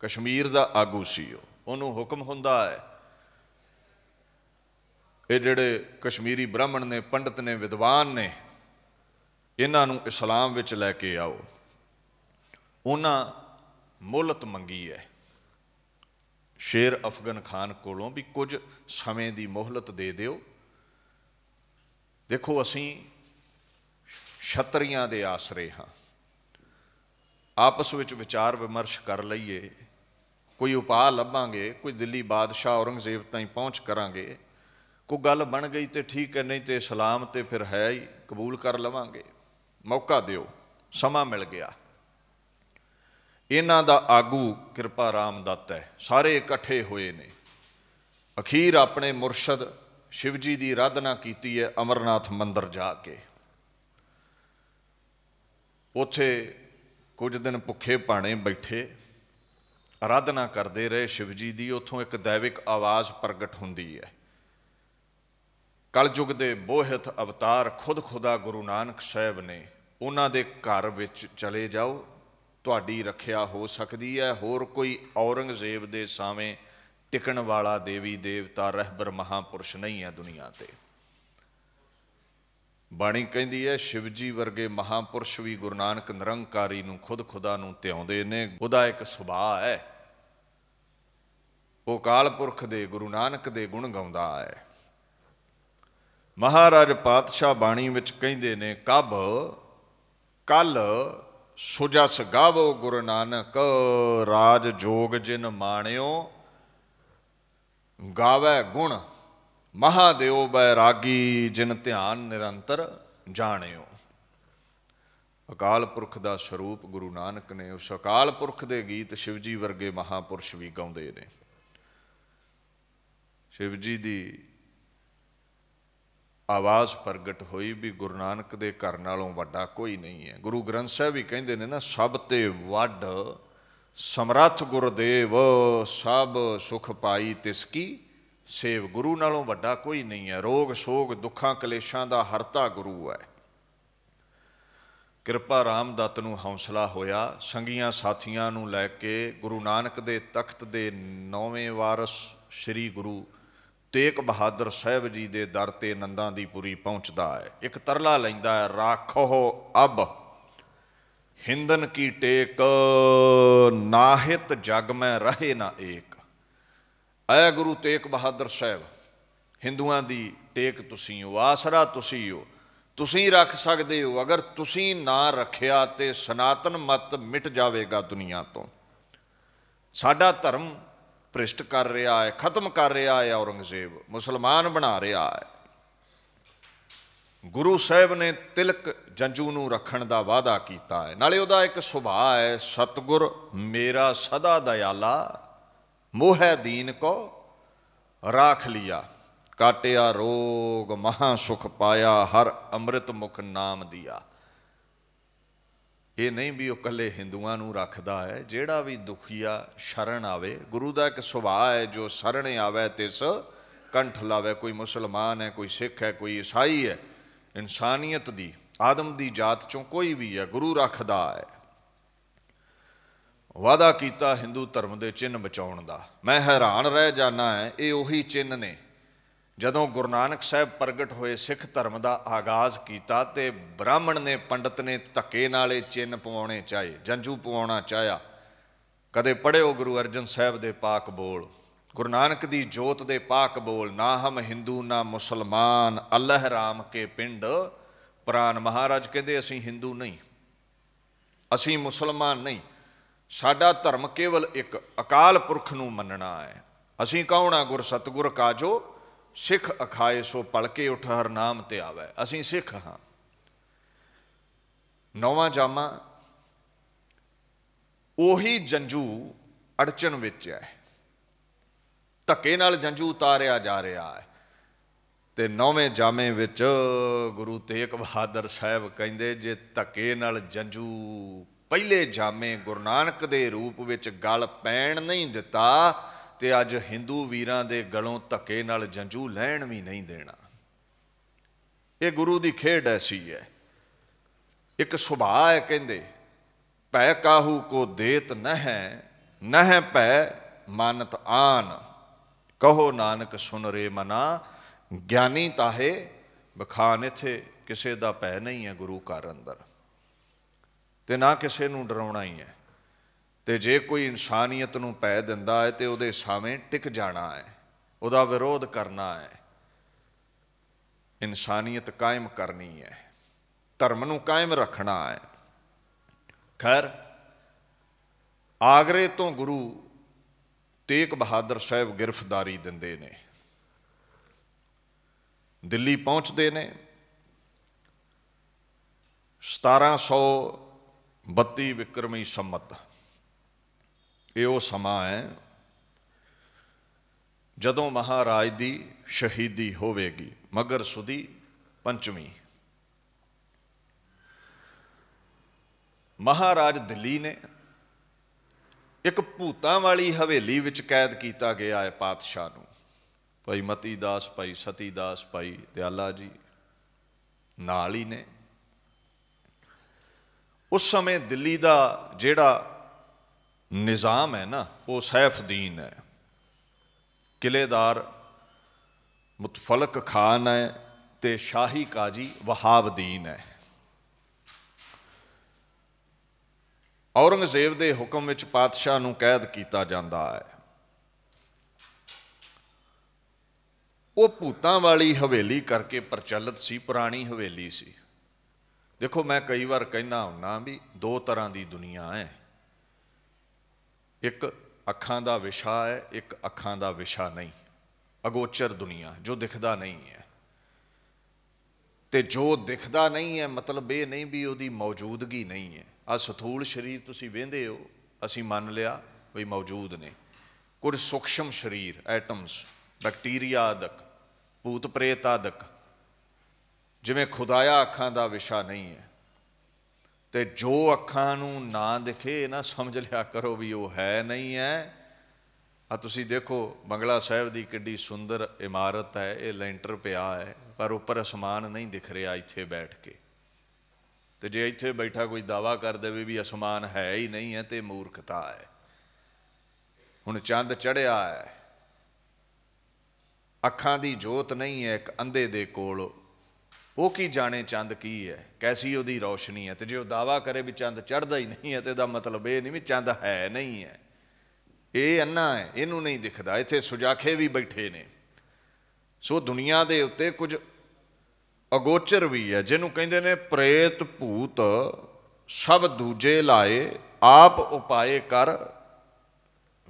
Kashmir का आगू सी। उन्होंने हुक्म हुंदा है ये जिहड़े कश्मीरी ब्राह्मण ने, पंडित ने, विद्वान ने, इन्हां नूं इस्लाम विच लैके आओ। उन्हां मोहलत मंगी है शेर अफगन खान कोलों भी कुछ समय की मोहलत दे दिओ। देखो असीं छतरियां दे आसरे हाँ, आपस विच विचार विमर्श कर लईए, कोई उपाय लभांगे, कोई दिल्ली बादशाह औरंगजेब ताईं पहुँच करांगे, कोई गल बन गई तो ठीक है, नहीं तो इस्लाम तो फिर है ही, कबूल कर लवांगे, मौका दिओ, समा मिल गया। इन्हां दा आगू कृपा राम दत्त है, सारे इकट्ठे हुए ने। अखीर अपने मुरशद शिव जी की आराधना की है अमरनाथ मंदिर जाके। उत्थे कुछ दिन भुखे भाने बैठे आराधना करते रहे शिव जी की। उत्थों एक दैविक आवाज़ प्रगट होंदी है। कलयुग के बोहित अवतार खुद खुदा गुरु नानक साहब ने उन्हां दे घर विच चले जाओ, तुहाडी रखिया हो सकती है। होर कोई औरंगजेब दे सावें टिकण वाला देवी देवता रहबर महापुरुष नहीं है दुनिया ते। बाणी कहती है शिव जी वर्गे महापुरुष भी गुरु नानक निरंकारी नूं खुद खुदा नूं ध्याउंदे ने। उहदा एक सुभाअ है, वो अकाल पुरख दे गुरु नानक दे गुण गाउंदा है। महाराज पातशाह बाणी विच कहंदे ने, कब कल सुजस गावो गुरु नानक, राज जोग जिन माणियो, गावै गुण महादेव बैरागी, जिन ध्यान निरंतर जाणियो। अकाल पुरख का स्वरूप गुरु नानक ने, उस अकाल पुरख के गीत शिव जी वर्गे महापुरुष भी गाउंदे ने। शिव जी की आवाज़ प्रगट हुई भी गुरु नानक दे घर नालों वड्डा कोई नहीं है। गुरु ग्रंथ साहब भी कहते हैं ना, सब ते वड समरथ गुरुदेव, सब सुख पाई तिसकी सेव। गुरु नालों वड्डा कोई नहीं है। रोग सोग दुखा कलेशां दा हरता गुरु है। कृपा राम दत्त नूं हौसला होया, संगियां साथियां नूं लैके गुरु नानक दे तख्त दे 9वें वारस श्री गुरु तेग बहादुर साहब जी दे दर ते नंदा दी पुरी पहुँचता है। एक तरला लैंदा है, राखो अब हिंदन की टेक, नाहित जग में रहे ना एक। ऐ गुरु तेग बहादुर साहब, हिंदुआं दी टेक तुसीं हो, आसरा तुसीं हो, तुसीं रख सकते हो। अगर तुसीं ना रखिया तो सनातन मत मिट जाएगा दुनिया तो। साडा धर्म भ्रिष्ट कर रहा है, खत्म कर रहा है औरंगजेब, मुसलमान बना रहा है। गुरु साहब ने तिलक जंजू नूं रखण दा वादा कीता है। नाले उहदा एक सुभाअ है, सतगुर मेरा सदा दयाला, मोह दीन को राख लिया, काटिया रोग महा सुख पाया, हर अमृत मुख नाम दिया। ये नहीं भी वो कले हिंदुआं नूं रखदा है, जेड़ा भी दुखिया शरण आवे। गुरु का एक सुभाअ है, जो शरण आवे तिस कंठ लावे। कोई मुसलमान है, कोई सिख है, कोई ईसाई है, इंसानियत दी आदम दी जात चों कोई भी है, गुरु रखदा है। वादा कीता हिंदू धर्म के चिन्ह बचाउण दा। मैं हैरान रह जाना है, ये उही चिन्ह ने जदों गुरु नानक साहब प्रगट होए, सिख धर्म का आगाज़ किया तो ब्राह्मण ने पंडित ने धक्के नाले चिन्ह पवाने चाहे, जंजू पवाना चाहया। कदे पढ़िओ गुरु अर्जन साहब दे पाक बोल, गुरु नानक दी जोत दे पाक बोल, ना हम हिंदू ना मुसलमान, अल्लाह राम के पिंड प्राण। महाराज कहते असीं हिंदू नहीं, असीं मुसलमान नहीं, साडा धर्म केवल एक अकाल पुरख नूं मनना है। असीं कौन आ? गुर सतगुर काजो सिख अखाए, सो पलके उठ हर नाम ते आवे। असीं सिख हाँ। 9वां जामा ओही जंजू अड़चन विच है, धक्के नाल जंजू उतारिया जा रहा है। ते 9वें जामे विच गुरु तेग बहादुर साहब कहंदे, जे धक्के नाल जंजू पहले जामे गुरु नानक दे रूप विच गल पैण नहीं दिता, ते अज हिंदू वीरां दे गलों धक्के नाल जंजू लैण भी नहीं देना। ये गुरु दी खेड ऐसी है। एक सुभाअ है, कहंदे भै काहू को देत नह भै मानत आन, कहो नानक सुन रे मना, ज्ञानी ताहे बखान। इत्थे किसे दा भै नहीं है गुरु घर अंदर, ते ना किसे नूं डराउणा ही है। ते जे कोई इंसानियत नूं पै दिंदा है तो उहदे सामने टिक जाना है, उहदा विरोध करना है, इंसानियत कायम करनी है, धर्म नूं कायम रखना है। खैर, आगरे तो गुरु तेग बहादुर साहब गिरफ्तारी दिंदे ने। दिल्ली पहुँचते ने 1732 विक्रमी संमत। ये वो समा है जदों महाराज की शहीदी होवेगी, मगर सुदी पंचमी। महाराज दिल्ली ने एक भूतां वाली हवेली विच कैद किया गया है पातशाह नूं। भाई मती दास, भाई सती दास, भाई दयाला जी नाल ही ने। उस समय दिल्ली का जिहड़ा निज़ाम है ना, वो सैफुद्दीन है, किलेदार मुतफलक खान है, ते शाही काजी वहाबुद्दीन है। औरंगजेब के हुक्म विच पातशाह नूं कैद किया जाता है। वो भूतां वाली हवेली करके प्रचलित सी, पुरानी हवेली सी। देखो मैं कई बार कहना हुन्ना भी दो तरह की दुनिया है, एक अखां दा विशा है, एक अखां दा विशा नहीं। अगोचर दुनिया जो दिखदा नहीं है, ते जो दिखदा नहीं है मतलब ये नहीं भी उसकी मौजूदगी नहीं है। आ सथूल शरीर तुसीं वेंदे हो, असीं मान लिया भी मौजूद ने। कुछ सूक्ष्म शरीर एटम्स, बैक्टीरिया आदक, भूत प्रेत आदक, जिवें खुदाया अखां दा विशा नहीं है। ते जो अखां नूं ना दिखे ना समझ लिया करो भी वो है नहीं है। आ तुसीं देखो बंगला साहिब दी किड्डी सुंदर इमारत है, ये लेंटर पिया है, पर उपर आसमान नहीं दिख रहा इत्थे बैठ के। तो जे इत्थे बैठा कोई दावा कर दे भी आसमान है ही नहीं है तो मूर्खता है। हुण चंद चढ़िया है, अखां दी जोत नहीं है एक अंधे दे कोल, वो की जाने चंद की है, कैसी उहदी रोशनी है। तो जो दावा करे भी चंद चढ़ता ही नहीं है तो इसदा मतलब ये नहीं भी चंद है नहीं है, ये अन्ना है, इनू नहीं दिखता। इत्थे सुजाखे भी बैठे ने। सो दुनिया दे उत्ते कुछ अगोचर भी है, जिन्हों कहते ने प्रेत भूत सब दूजे लाए, आप उपाय कर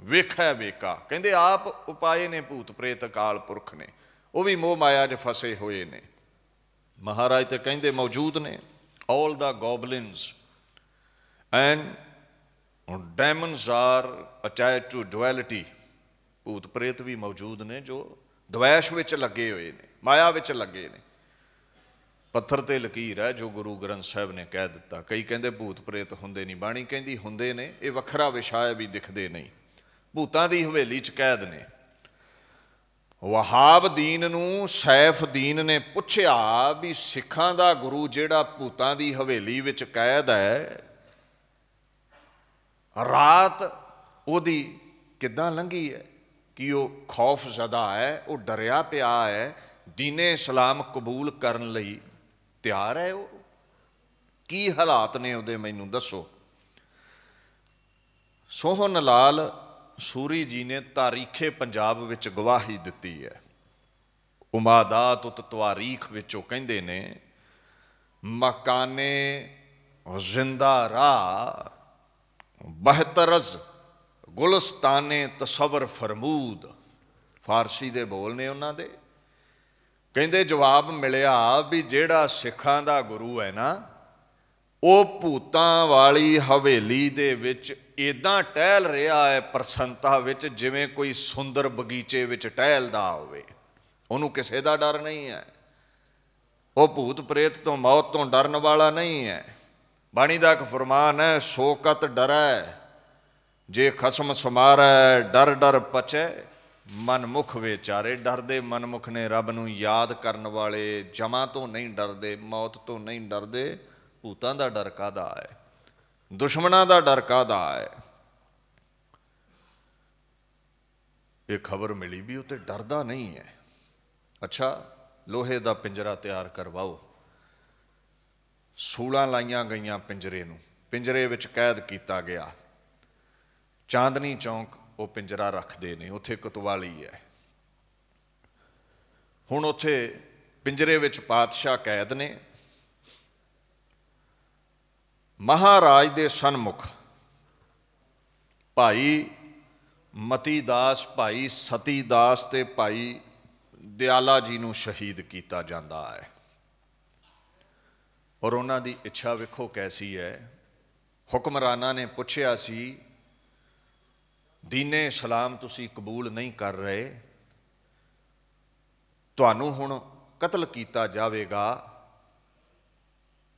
वेखै वेका। कहते आप उपाय ने भूत प्रेत अकाल पुरख ने, वो भी मोह माया च फसे हुए ने। महाराज तो कहते मौजूद ने, all the goblins and demons are attach to duality. भूत प्रेत भी मौजूद ने जो द्वैश विच लगे हुए ने, माया विच लगे ने। पत्थर ते लकीर है जो गुरु ग्रंथ साहब ने कह दिता। कई कहते भूत प्रेत हुंदे नहीं, बाणी कहती हुंदे ने, ये वखरा विषय भी दिखते नहीं। भूतां दी हवेली च कैद ने। वहाबुद्दीन नूं सैफुद्दीन ने पुछया भी सिखां दा गुरु जिहड़ा भूतां दी हवेली विच कैद है, रात उहदी किदां लंघी है, कि वो खौफ ज़दा है, वो डरिया पिया है, दीने इस्लाम कबूल करन लई तैयार है, वो की हालात ने उहदे मैनूं दसो। सोहन लाल सूरी जी ने तारीखे पंजाब विच गवाही दिती है। उमादात उत तवारीख विचों कहंदे ने, मकाने जिंदा राह बहतरज गुलस्ताने तसवर फरमूद। फारसी दे बोल ने उन्हां दे। कहंदे जवाब मिलिया भी जिहड़ा सिखां दा गुरु है ना, वो भूतां वाली हवेली दे विच इदां टहल रहा है प्रसन्नता विच, जिवें कोई सुंदर बगीचे विच टहलदा होवे। उहनूं किसे दा डर नहीं है, वो भूत प्रेत तो मौत तो डरन वाला नहीं है। बाणी दा इक फरमान है, शोकत डरै जे खसम समारै, डर डर पचै मनमुख विचारे। डरदे मनमुख ने रब नूं याद करन वाले जमा तो नहीं डरदे, मौत तो नहीं डरदे। भूतां दा डर काहदा है, दुश्मनां दा डर काहदा है। ये खबर मिली भी उते डरदा नहीं है। अच्छा लोहे दा पिंजरा तैयार करवाओ, सूलां लाइयां गईयां पिंजरे नूं, पिंजरे विच कैद किया गया। चांदनी चौंक वो पिंजरा रखते हैं, उत्थे कोतवाली है। हुण उत्थे पिंजरे विच पातशाह कैद ने। महाराज दे सन्मुख भाई मती दास, भाई सती दास ते भाई ਦਿਆਲਾ ਜੀ ਨੂੰ ਸ਼ਹੀਦ ਕੀਤਾ ਜਾਂਦਾ ਹੈ। ਔਰ ਉਹਨਾਂ ਦੀ ਇੱਛਾ ਵੇਖੋ ਕੈਸੀ ਹੈ। ਹੁਕਮਰਾਨਾਂ ਨੇ ਪੁੱਛਿਆ ਸੀ, ਦੀਨੇ ਇਸਲਾਮ ਤੁਸੀਂ ਕਬੂਲ ਨਹੀਂ ਕਰ ਰਹੇ, ਤੁਹਾਨੂੰ ਹੁਣ ਕਤਲ ਕੀਤਾ ਜਾਵੇਗਾ,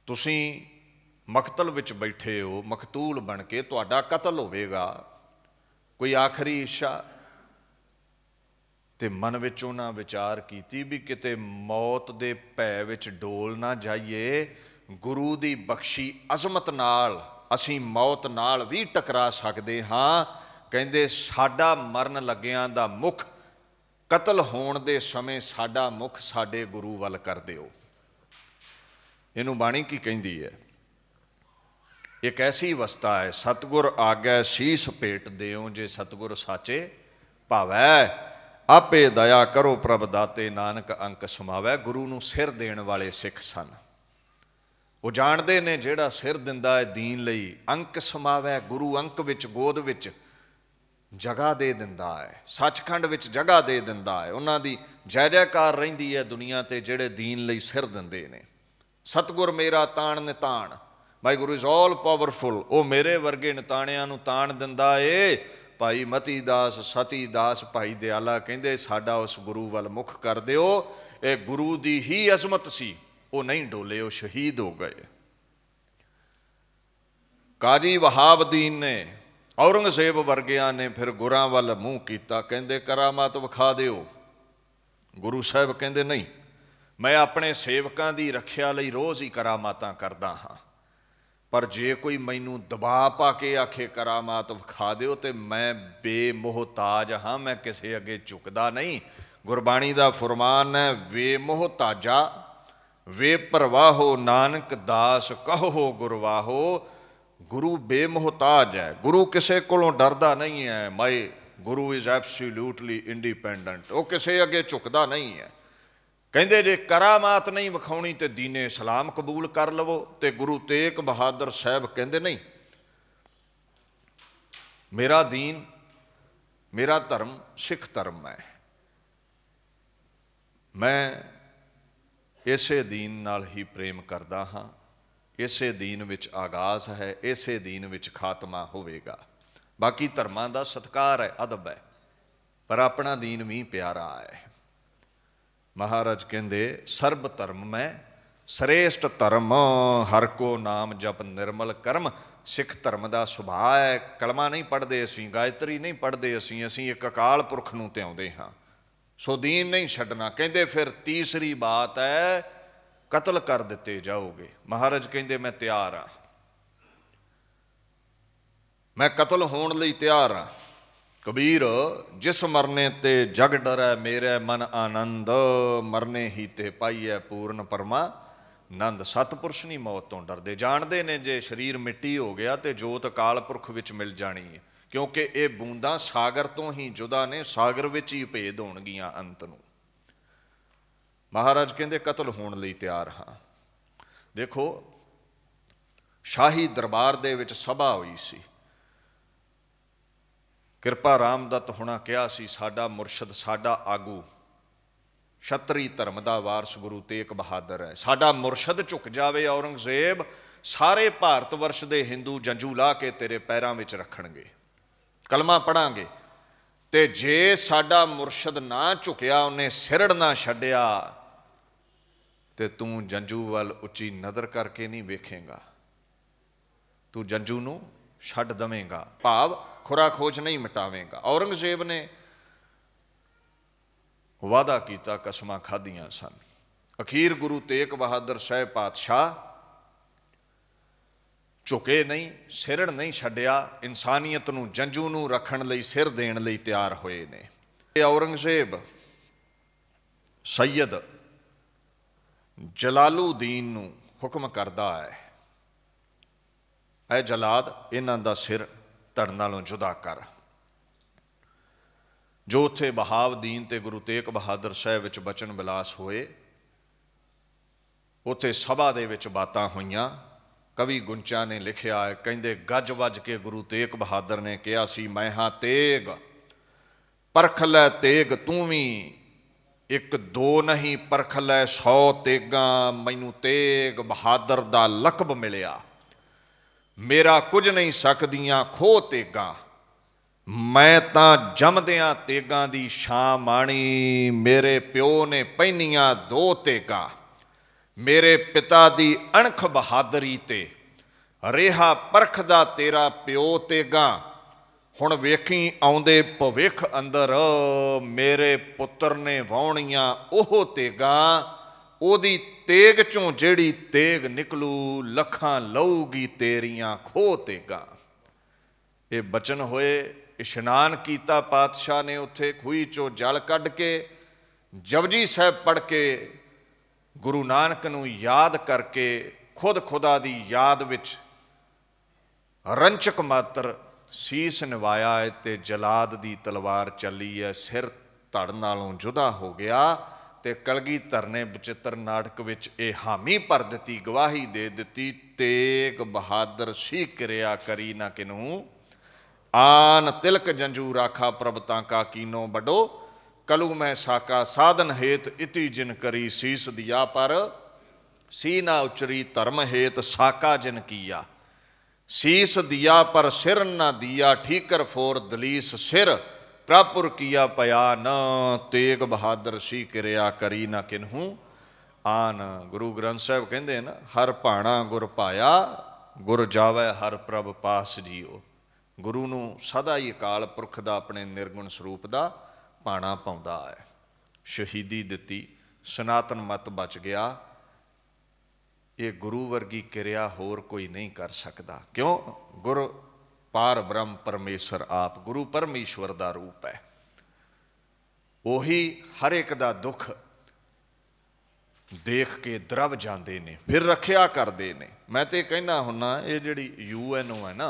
ਤੁਸੀਂ ਮਕਤਲ ਵਿੱਚ ਬੈਠੇ ਹੋ, ਮਕਤੂਲ ਬਣ ਕੇ ਤੁਹਾਡਾ ਕਤਲ ਹੋਵੇਗਾ, ਕੋਈ ਆਖਰੀ ਇੱਛਾ? ਤੇ ਮਨ ਵਿੱਚ ਉਹਨਾਂ ਵਿਚਾਰ ਕੀਤੀ ਵੀ ਕਿਤੇ ਮੌਤ ਦੇ ਭੈ ਵਿੱਚ ਡੋਲ ਨਾ ਜਾਈਏ, ਗੁਰੂ ਦੀ ਬਖਸ਼ੀ ਅਜ਼ਮਤ ਨਾਲ ਅਸੀਂ ਮੌਤ ਨਾਲ ਵੀ ਟਕਰਾ ਸਕਦੇ ਹਾਂ। ਕਹਿੰਦੇ ਸਾਡਾ ਮਰਨ ਲੱਗਿਆਂ ਦਾ ਮੁੱਖ, ਕਤਲ ਹੋਣ ਦੇ ਸਮੇਂ ਸਾਡਾ ਮੁੱਖ ਸਾਡੇ ਗੁਰੂ ਵੱਲ ਕਰ ਦਿਓ। ਇਹਨੂੰ ਬਾਣੀ ਕੀ ਕਹਿੰਦੀ ਹੈ? ਇੱਕ ਐਸੀ ਅਵਸਥਾ ਹੈ, ਸਤਿਗੁਰ ਆਗੈ ਸੀਸ ਭੇਟ ਦਿਓ, ਜੇ ਸਤਿਗੁਰ ਸਾਚੇ ਭਾਵੈ, ਆਪੇ ਦਇਆ ਕਰੋ ਪ੍ਰਭ ਦਾਤੇ, ਨਾਨਕ ਅੰਕ ਸਮਾਵੈ। ਗੁਰੂ ਨੂੰ ਸਿਰ ਦੇਣ ਵਾਲੇ ਸਿੱਖ ਸਨ। ਉਹ ਜਾਣਦੇ ਨੇ ਜਿਹੜਾ ਸਿਰ ਦਿੰਦਾ ਹੈ ਦੀਨ ਲਈ, ਅੰਕ ਸਮਾਵੈ, ਗੁਰੂ ਅੰਕ ਵਿੱਚ, ਗੋਦ ਵਿੱਚ ਜਗ੍ਹਾ ਦੇ ਦਿੰਦਾ ਹੈ, ਸੱਚਖੰਡ ਵਿੱਚ ਜਗ੍ਹਾ ਦੇ ਦਿੰਦਾ ਹੈ। ਉਹਨਾਂ ਦੀ ਜੈ ਜੈਕਾਰ ਰਹਿੰਦੀ ਹੈ ਦੁਨੀਆ ਤੇ ਜਿਹੜੇ ਦੀਨ ਲਈ ਸਿਰ ਦਿੰਦੇ ਨੇ। ਸਤਿਗੁਰ ਮੇਰਾ ਤਾਣ ਨਿਤਾਣ, ਮਾਈ ਗੁਰੂ ਇਜ਼ ਆਲ ਪਾਵਰਫੁਲ, ਉਹ ਮੇਰੇ ਵਰਗੇ ਨਿਤਾਣਿਆਂ ਨੂੰ ਤਾਣ ਦਿੰਦਾ ਏ। ਭਾਈ ਮਤੀ ਦਾਸ, ਸਤੀ ਦਾਸ, ਭਾਈ ਦਿਆਲਾ ਕਹਿੰਦੇ ਸਾਡਾ ਉਸ ਗੁਰੂ ਵੱਲ ਮੁੱਖ ਕਰ ਦਿਓ। ਇਹ ਗੁਰੂ ਦੀ ਹੀ ਅਜ਼ਮਤ ਸੀ, ਉਹ ਨਹੀਂ ਡੋਲੇ, ਉਹ ਸ਼ਹੀਦ ਹੋ ਗਏ। ਕਾਜੀ ਵਹਾਬਦੀਨ ਨੇ, ਔਰੰਗਜ਼ੇਬ ਵਰਗਿਆਂ ਨੇ ਫਿਰ ਗੁਰਾਂ ਵੱਲ ਮੂੰਹ ਕੀਤਾ, ਕਹਿੰਦੇ ਕਰਾਮਾਤ ਵਿਖਾ ਦਿਓ। ਗੁਰੂ ਸਾਹਿਬ ਕਹਿੰਦੇ ਨਹੀਂ, ਮੈਂ ਆਪਣੇ ਸੇਵਕਾਂ ਦੀ ਰੱਖਿਆ ਲਈ ਰੋਜ਼ ਹੀ ਕਰਾਮਾਤਾਂ ਕਰਦਾ ਹਾਂ, ਪਰ ਜੇ ਕੋਈ ਮੈਨੂੰ ਦਬਾਅ ਪਾ ਕੇ ਆਖੇ ਕਰਾਮਾਤ ਵਿਖਾ ਦਿਓ ਤੇ ਮੈਂ ਬੇਮੋਹਤਾਜ ਹਾਂ, ਮੈਂ ਕਿਸੇ ਅੱਗੇ ਝੁਕਦਾ ਨਹੀਂ। ਗੁਰਬਾਣੀ ਦਾ ਫੁਰਮਾਨ ਹੈ, ਬੇਮੋਹਤਾਜਾ ਵੇ ਪਰਵਾਹੋ, ਨਾਨਕ ਦਾਸ ਕਹੋ ਗੁਰਵਾਹੋ। ਗੁਰੂ ਬੇਮੋਹਤਾਜ ਹੈ, ਗੁਰੂ ਕਿਸੇ ਕੋਲੋਂ ਡਰਦਾ ਨਹੀਂ ਹੈ। ਮਾਈ ਗੁਰੂ ਇਜ਼ ਐਬਸੋਲਿਊਟਲੀ ਇੰਡੀਪੈਂਡੈਂਟ, ਉਹ ਕਿਸੇ ਅੱਗੇ ਝੁਕਦਾ ਨਹੀਂ ਹੈ। ਕਹਿੰਦੇ ਜੇ ਕਰਾਮਾਤ ਨਹੀਂ ਵਿਖਾਉਣੀ ਤੇ ਦੀਨੇ ਇਸਲਾਮ ਕਬੂਲ ਕਰ ਲਵੋ। ਤੇ ਗੁਰੂ ਤੇਗ ਬਹਾਦਰ ਸਾਹਿਬ ਕਹਿੰਦੇ ਨਹੀਂ, ਮੇਰਾ ਦੀਨ, ਮੇਰਾ ਧਰਮ ਸਿੱਖ ਧਰਮ ਹੈ, ਮੈਂ ਇਸੇ ਦੀਨ ਨਾਲ ਹੀ ਪ੍ਰੇਮ ਕਰਦਾ ਹਾਂ, ਇਸੇ ਦੀਨ ਵਿੱਚ ਆਗਾਜ਼ ਹੈ, ਇਸੇ ਦੀਨ ਵਿੱਚ ਖਾਤਮਾ ਹੋਵੇਗਾ। ਬਾਕੀ ਧਰਮਾਂ ਦਾ ਸਤਿਕਾਰ ਹੈ, ਅਦਬ ਹੈ, ਪਰ ਆਪਣਾ ਦੀਨ ਵੀ ਪਿਆਰਾ ਹੈ। ਮਹਾਰਾਜ ਕਹਿੰਦੇ ਸਰਬ ਧਰਮ ਮੈਂ ਸ੍ਰੇਸ਼ਟ ਧਰਮ, ਹਰ ਕੋ ਨਾਮ ਜਪ ਨਿਰਮਲ ਕਰਮ। ਸਿੱਖ ਧਰਮ ਦਾ ਸੁਭਾਅ ਹੈ, ਕਲਮਾ ਨਹੀਂ ਪੜ੍ਹਦੇ ਅਸੀਂ, ਗਾਇਤਰੀ ਨਹੀਂ ਪੜ੍ਹਦੇ ਅਸੀਂ ਇੱਕ ਅਕਾਲ ਪੁਰਖ ਨੂੰ ਧਿਆਉਂਦੇ ਹਾਂ, ਸੋ ਦੀਨ ਨਹੀਂ ਛੱਡਣਾ। ਕਹਿੰਦੇ ਫਿਰ ਤੀਸਰੀ ਬਾਤ ਹੈ, ਕਤਲ ਕਰ ਦਿੱਤੇ ਜਾਓਗੇ। ਮਹਾਰਾਜ ਕਹਿੰਦੇ ਮੈਂ ਤਿਆਰ ਹਾਂ, ਮੈਂ ਕਤਲ ਹੋਣ ਲਈ ਤਿਆਰ ਹਾਂ। ਕਬੀਰ ਜਿਸ ਮਰਨੇ ਤੇ ਜਗ ਡਰੈ, ਮੇਰੇ ਮਨ ਆਨੰਦ, ਮਰਨੇ ਹੀ ਤੇ ਪਾਈਐ ਪੂਰਨ ਪਰਮਾਨੰਦ। ਸਤਿਪੁਰਸ਼ ਨਹੀਂ ਮੌਤ ਤੋਂ ਡਰਦੇ, ਜਾਣਦੇ ਨੇ ਜੇ ਸਰੀਰ ਮਿੱਟੀ ਹੋ ਗਿਆ ਤੇ ਜੋਤ ਅਕਾਲ ਪੁਰਖ ਵਿੱਚ ਮਿਲ ਜਾਣੀ ਹੈ, ਕਿਉਂਕਿ ਇਹ ਬੂੰਦਾਂ ਸਾਗਰ ਤੋਂ ਹੀ ਜੁਦਾ ਨੇ, ਸਾਗਰ ਵਿੱਚ ਹੀ ਭੇਦ ਹੋਣਗੀਆਂ ਅੰਤ ਨੂੰ। ਮਹਾਰਾਜ ਕਹਿੰਦੇ ਕਤਲ ਹੋਣ ਲਈ ਤਿਆਰ ਹਾਂ। ਦੇਖੋ ਸ਼ਾਹੀ ਦਰਬਾਰ ਦੇ ਵਿੱਚ ਸਭਾ ਹੋਈ ਸੀ, ਕਿਰਪਾ ਰਾਮਦੱਤ ਹੁਣਾ ਕਿਹਾ ਸੀ ਸਾਡਾ ਮੁਰਸ਼ਦ, ਸਾਡਾ ਆਗੂ, ਛਤਰੀ ਧਰਮ ਦਾ ਵਾਰਸ ਗੁਰੂ ਤੇਗ ਬਹਾਦਰ ਹੈ। ਸਾਡਾ ਮੁਰਸ਼ਦ ਝੁਕ ਜਾਵੇ ਔਰੰਗਜ਼ੇਬ, ਸਾਰੇ ਭਾਰਤ ਵਰਸ਼ ਦੇ ਹਿੰਦੂ ਜੰਜੂ ਲਾ ਕੇ ਤੇਰੇ ਪੈਰਾਂ ਵਿੱਚ ਰੱਖਣਗੇ, ਕਲਮਾ ਪੜਾਂਗੇ। ਤੇ ਜੇ ਸਾਡਾ ਮੁਰਸ਼ਦ ਨਾ ਝੁਕਿਆ, ਉਹਨੇ ਸਿਰੜ ਨਾ ਛੱਡਿਆ, ਤੇ ਤੂੰ ਜੰਜੂ ਵੱਲ ਉੱਚੀ ਨਜ਼ਰ ਕਰਕੇ ਨਹੀਂ ਵੇਖੇਂਗਾ, ਤੂੰ ਜੰਜੂ ਨੂੰ ਛੱਡ ਦਵੇਂਗਾ, ਭਾਵ ਖੁਰਾ ਖੋਜ ਨਹੀਂ ਮਿਟਾਵੇਂਗਾ। ਔਰੰਗਜ਼ੇਬ ਨੇ ਵਾਅਦਾ ਕੀਤਾ, ਕਸਮਾਂ ਖਾਧੀਆਂ ਸਨ। ਅਖੀਰ ਗੁਰੂ ਤੇਗ ਬਹਾਦਰ ਸਾਹਿਬ ਪਾਤਸ਼ਾਹ ਝੁਕੇ ਨਹੀਂ, ਸਿਰੜ ਨਹੀਂ ਛੱਡਿਆ, ਇਨਸਾਨੀਅਤ ਨੂੰ, ਜੰਜੂ ਨੂੰ ਰੱਖਣ ਲਈ, ਸਿਰ ਦੇਣ ਲਈ ਤਿਆਰ ਹੋਏ ਨੇ। ਔਰੰਗਜ਼ੇਬ ਸੈਯਦ ਜਲਾਲੂਦੀਨ ਨੂੰ ਹੁਕਮ ਕਰਦਾ ਹੈ, ਐ ਜਲਾਦ, ਇਹਨਾਂ ਦਾ ਸਿਰ ਧੜ ਨਾਲੋਂ ਜੁਦਾ ਕਰ। ਜੋ ਉੱਥੇ ਬਹਾਵਦੀਨ ਤੇ ਗੁਰੂ ਤੇਗ ਬਹਾਦਰ ਸਾਹਿਬ ਵਿੱਚ ਬਚਨ ਵਿਲਾਸ ਹੋਏ, ਉੱਥੇ ਸਭਾ ਦੇ ਵਿੱਚ ਬਾਤਾਂ ਹੋਈਆਂ। ਕਵੀ ਗੁੰਚਾ ਨੇ ਲਿਖਿਆ ਹੈ, ਕਹਿੰਦੇ ਗੱਜ ਵੱਜ ਕੇ ਗੁਰੂ ਤੇਗ ਬਹਾਦਰ ਨੇ ਕਿਹਾ ਸੀ, ਮੈਂ ਹਾਂ ਤੇਗ, ਪਰਖ ਲੈ ਤੇਗ ਤੂੰ ਵੀ, एक दो नहीं परख लै 100 तेगा, मैनू तेग बहादुर दा लकब मिलिया। मेरा कुछ नहीं सकदियां खो तेगा, मैं तां जमदियां तेगां दी छां माणी। मेरे प्यो ने पहनियां 2 तेगां, मेरे पिता दी अणख बहादरी ते रेहा परखदा तेरा प्यो तेगां। हुण वेखी आउंदे भविख अंदर, मेरे पुत्र ने वाहुणियां ओह तेगां। ओदी तेग चों जेड़ी तेग निकलू, लखां लऊगी तेरियां खो तेगां। ये बचन होए। इशनान किया पातशाह ने उत्थे खूही चो जल कढ़ के, जपजी साहब पढ़ के, गुरु नानक नूं याद करके, खुद खुदा दी याद विच रंचक मात्र सीस निवाया है ते जलाद दी तलवार चली है। सिर धड़ नालों जुदा हो गया ते कलगीधर ने बचित्र नाटक विच ये हामी भर दिती, गवाही दे दिती। तेग बहादुर सी किरिया करी ना किनू, आन तिलक जंजू राखा प्रभ तांका कीनो बडो। कलू मैं साका साधन हेत इति जिन करी, सीस दिया पर सी ना उचरी धर्म हेत साका जिन किया। सीस दिया पर सिर ना दिया, ठीकर फोर दलीस सिर प्रापुर किया पया न। तेग बहादुर सी किरिया करी ना किन्हू आन। गुरु ग्रंथ साहब कहते ना, हर भाणा गुर पाया, गुर जावै हर प्रभ पास जियो। गुरु नूं सदा ही अकाल पुरख दा अपने निर्गुण स्वरूप दा भाणा पाउंदा है। शहीदी दिती, सनातन मत बच गया। ये गुरु वर्गी किरिया होर कोई नहीं कर सकता। क्यों? गुरु पार ब्रह्म परमेश्वर आप, गुरु परमेश्वर दा रूप है। ओही हर एक दा दुख देख के द्रव जाते ने, फिर रखिया करते ने। मैं तो कहना हुन्ना, ये जिहड़ी UN है ना,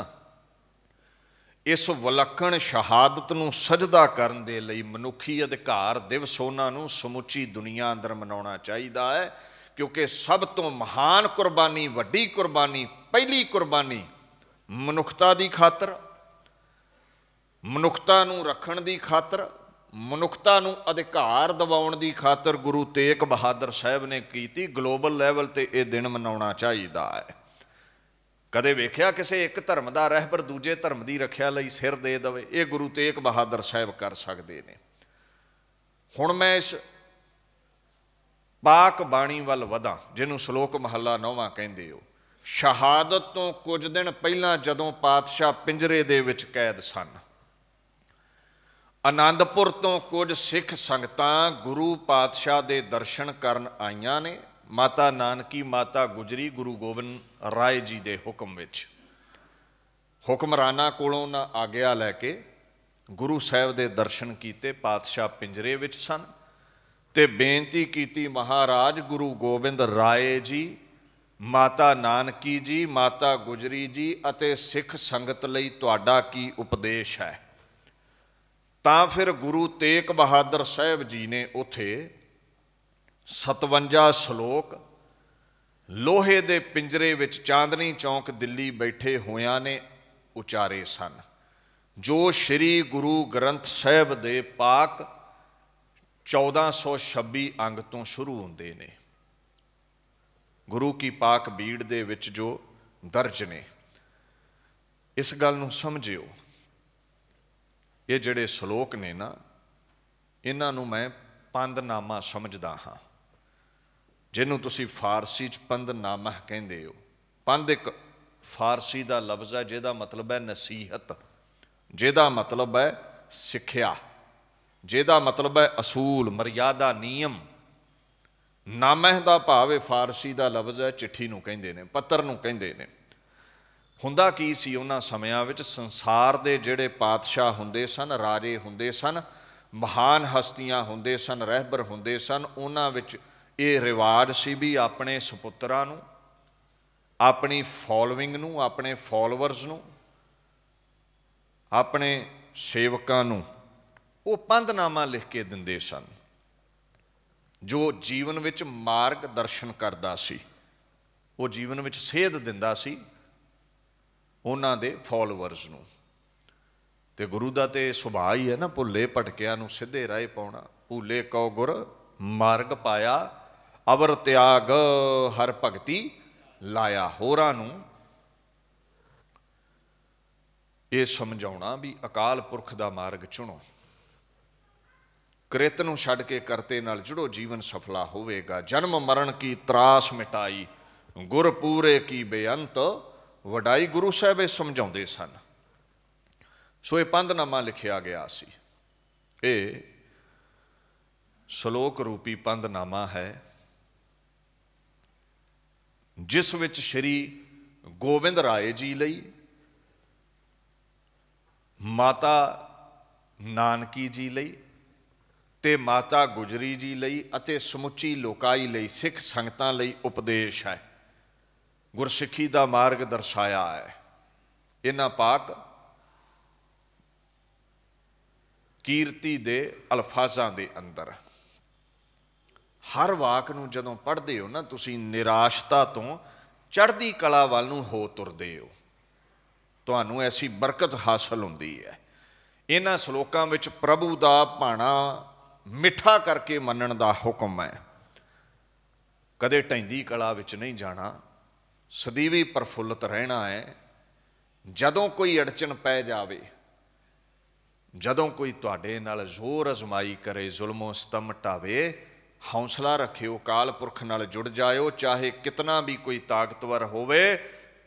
इस विलक्षण शहादत नूं सजदा करन दे लई मनुखी अधिकार दिवस उन्हां नूं समुची दुनिया अंदर मनाउणा चाहीदा है। क्योंकि सब तो महान कुर्बानी, वड्डी कुर्बानी, पहली कुर्बानी मनुखता दी खातर, मनुखता नूं रखण दी खातर, मनुखता नूं अधिकार दिवाउण दी खातर गुरु तेग बहादुर साहब ने कीती। ग्लोबल लैवल ते ये दिन मनाउणा चाहीदा है। कदे वेख्या किसी एक धर्म का रहबर दूजे धर्म की रखिया लई सिर दे दवे? ये गुरु तेग बहादुर साहब कर सकते हैं। हुण मैं इस पाक बाणी वल वधा, जिन्हों श्लोक महला 9वां कहते हो। शहादत तो कुछ दिन पहला जदों पातशाह पिंजरे दे विच कैद सन, आनंदपुर तो कुछ सिख संगतां गुरु पातशाह दे दर्शन करन आईयां ने। माता नानकी, माता गुजरी, गुरु गोबिंद राय जी दे हुक्म विच हुक्मराना कोलों ना आग्या लैके गुरु साहब दे दर्शन कीते। पातशाह पिंजरे विच सन ते बेनती कीती, महाराज गुरु गोबिंद राय जी, माता नानकी जी, माता गुजरी जी अते सिख संगत लई तुहाडा की उपदेश है। तां फिर गुरु तेग बहादुर साहब जी ने उथे 57 श्लोक लोहे दे पिंजरे विच चांदनी चौक दिल्ली बैठे होया ने उचारे सन, जो श्री गुरु ग्रंथ साहब दे पाक 1426 अंग तो शुरू होंदे ने। गुरु की पाक बीड़ दे विच जो दर्ज ने। इस गल नूं समझियो, ये जिहड़े श्लोक ने ना, इन्हां नूं मैं पंदनामा समझदा हाँ, जिन्हों तुसी फारसी च पंदनामा कहंदे हो। पंद एक फारसी का लफ्ज़ है जिहदा मतलब है नसीहत, जिहदा मतलब है सिक्ख्या, जिहदा मतलब है असूल, मर्यादा, नियम। नामह का भाव फारसी का लफ्ज़ है चिट्ठी नूं कहंदे ने, पत्र नूं कहंदे ने। हुंदा की सी उन्हां समयां विच, संसार दे जिहड़े पातशाह हुंदे सन, राजे हुंदे सन, महान हस्तियां हुंदे सन, रहबर हुंदे सन, उन्हां विच ये रिवाज सी भी अपने सपुत्रां नूं, अपनी फॉलोइंग नूं, अपने फॉलोअर्स नूं, अपने सेवकां नूं वो पंदनामा लिख के दिंदे सन, जो जीवन विच मार्ग दर्शन करदा सी, वो जीवन विच सेध दिंदा सी उन्हां दे फॉलोअर्स नूं। ते गुरु दा ते सुभाअ ही है ना, भुल्ले भटकिया नूं सिद्धे राह पाउणा। भूले कौ गुर मार्ग पाया, अवर त्याग हर भगति लाया। होरां नूं ये समझाउणा भी अकाल पुरख दा मार्ग चुनो, कृत नूं छड्ड के करते नाल जुड़ो, जीवन सफला होवेगा। जन्म मरण की त्रास मिटाई, गुर पूरे की बेअंत वडाई। गुरु साहब ये समझाउंदे सन। सो ये पंधनामा लिखिया गया सी। ये श्लोक रूपी पंधनामा है, जिस विच श्री गोबिंद राय जी लई, माता नानकी जी लई ते माता गुजरी जी लई अते समुची लोकाई लई, सिख संगतां लई उपदेश है। गुरसिੱਖੀ दा मार्ग दर्शाया है। इन्हां पाक कीर्ति दे अल्फाजां दे अंदर हर वाक नूं जदों पढ़दे हो ना, तुसीं निराशता तो चढ़दी कला वल नूं हो तुरदे हो, तुहानूं ऐसी बरकत हासिल हुंदी है। इन्हां श्लोकां विच प्रभु दा भाणा मिठा करके मनण दा हुक्म है। कदे ढैंदी कला विच नहीं जाना, सਦੀवी प्रफुल्लत रहना है। जदों कोई अड़चन पै जावे, जदों कोई तुहाडे नाल जोर अजमाई करे, जुल्मो सितम ढावे, हौसला रखियो, काल पुरख नाल जुड़ जाओ। चाहे कितना भी कोई ताकतवर होवे,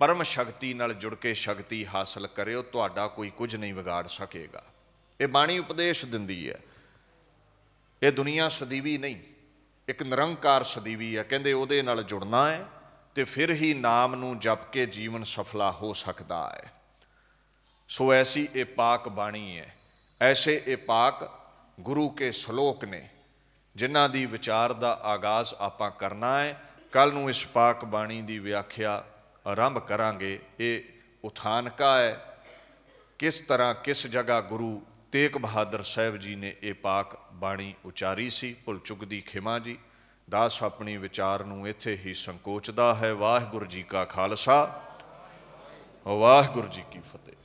परम शक्ति नाल जुड़ के शक्ति हासिल करियो, तुहाडा कोई कुछ नहीं बिगाड़ सकेगा। ये बाणी उपदेश दिंदी है। ये दुनिया सदीवी नहीं, एक निरंकार सदीवी है। कहंदे उहदे नाल जुड़ना है तो फिर ही नाम नूं जप के जीवन सफला हो सकता है। सो ऐसी ये पाक बाणी है, ऐसे ये पाक गुरु के श्लोक ने, जिन्हां दी विचार दा आगाज़ आपां करना है। कल नूं इस पाक बाणी दी व्याख्या आरंभ करांगे। ये उथानका है, किस तरह किस जगह गुरु तेग बहादुर साहब जी ने ये पाक बाणी उचारी सी। भुल चुक दी खिमा जी। दास अपनी विचार नूं इत्थे ही संकोचदा है। वाहिगुरू जी का खालसा, वाहिगुरू जी की फतेह।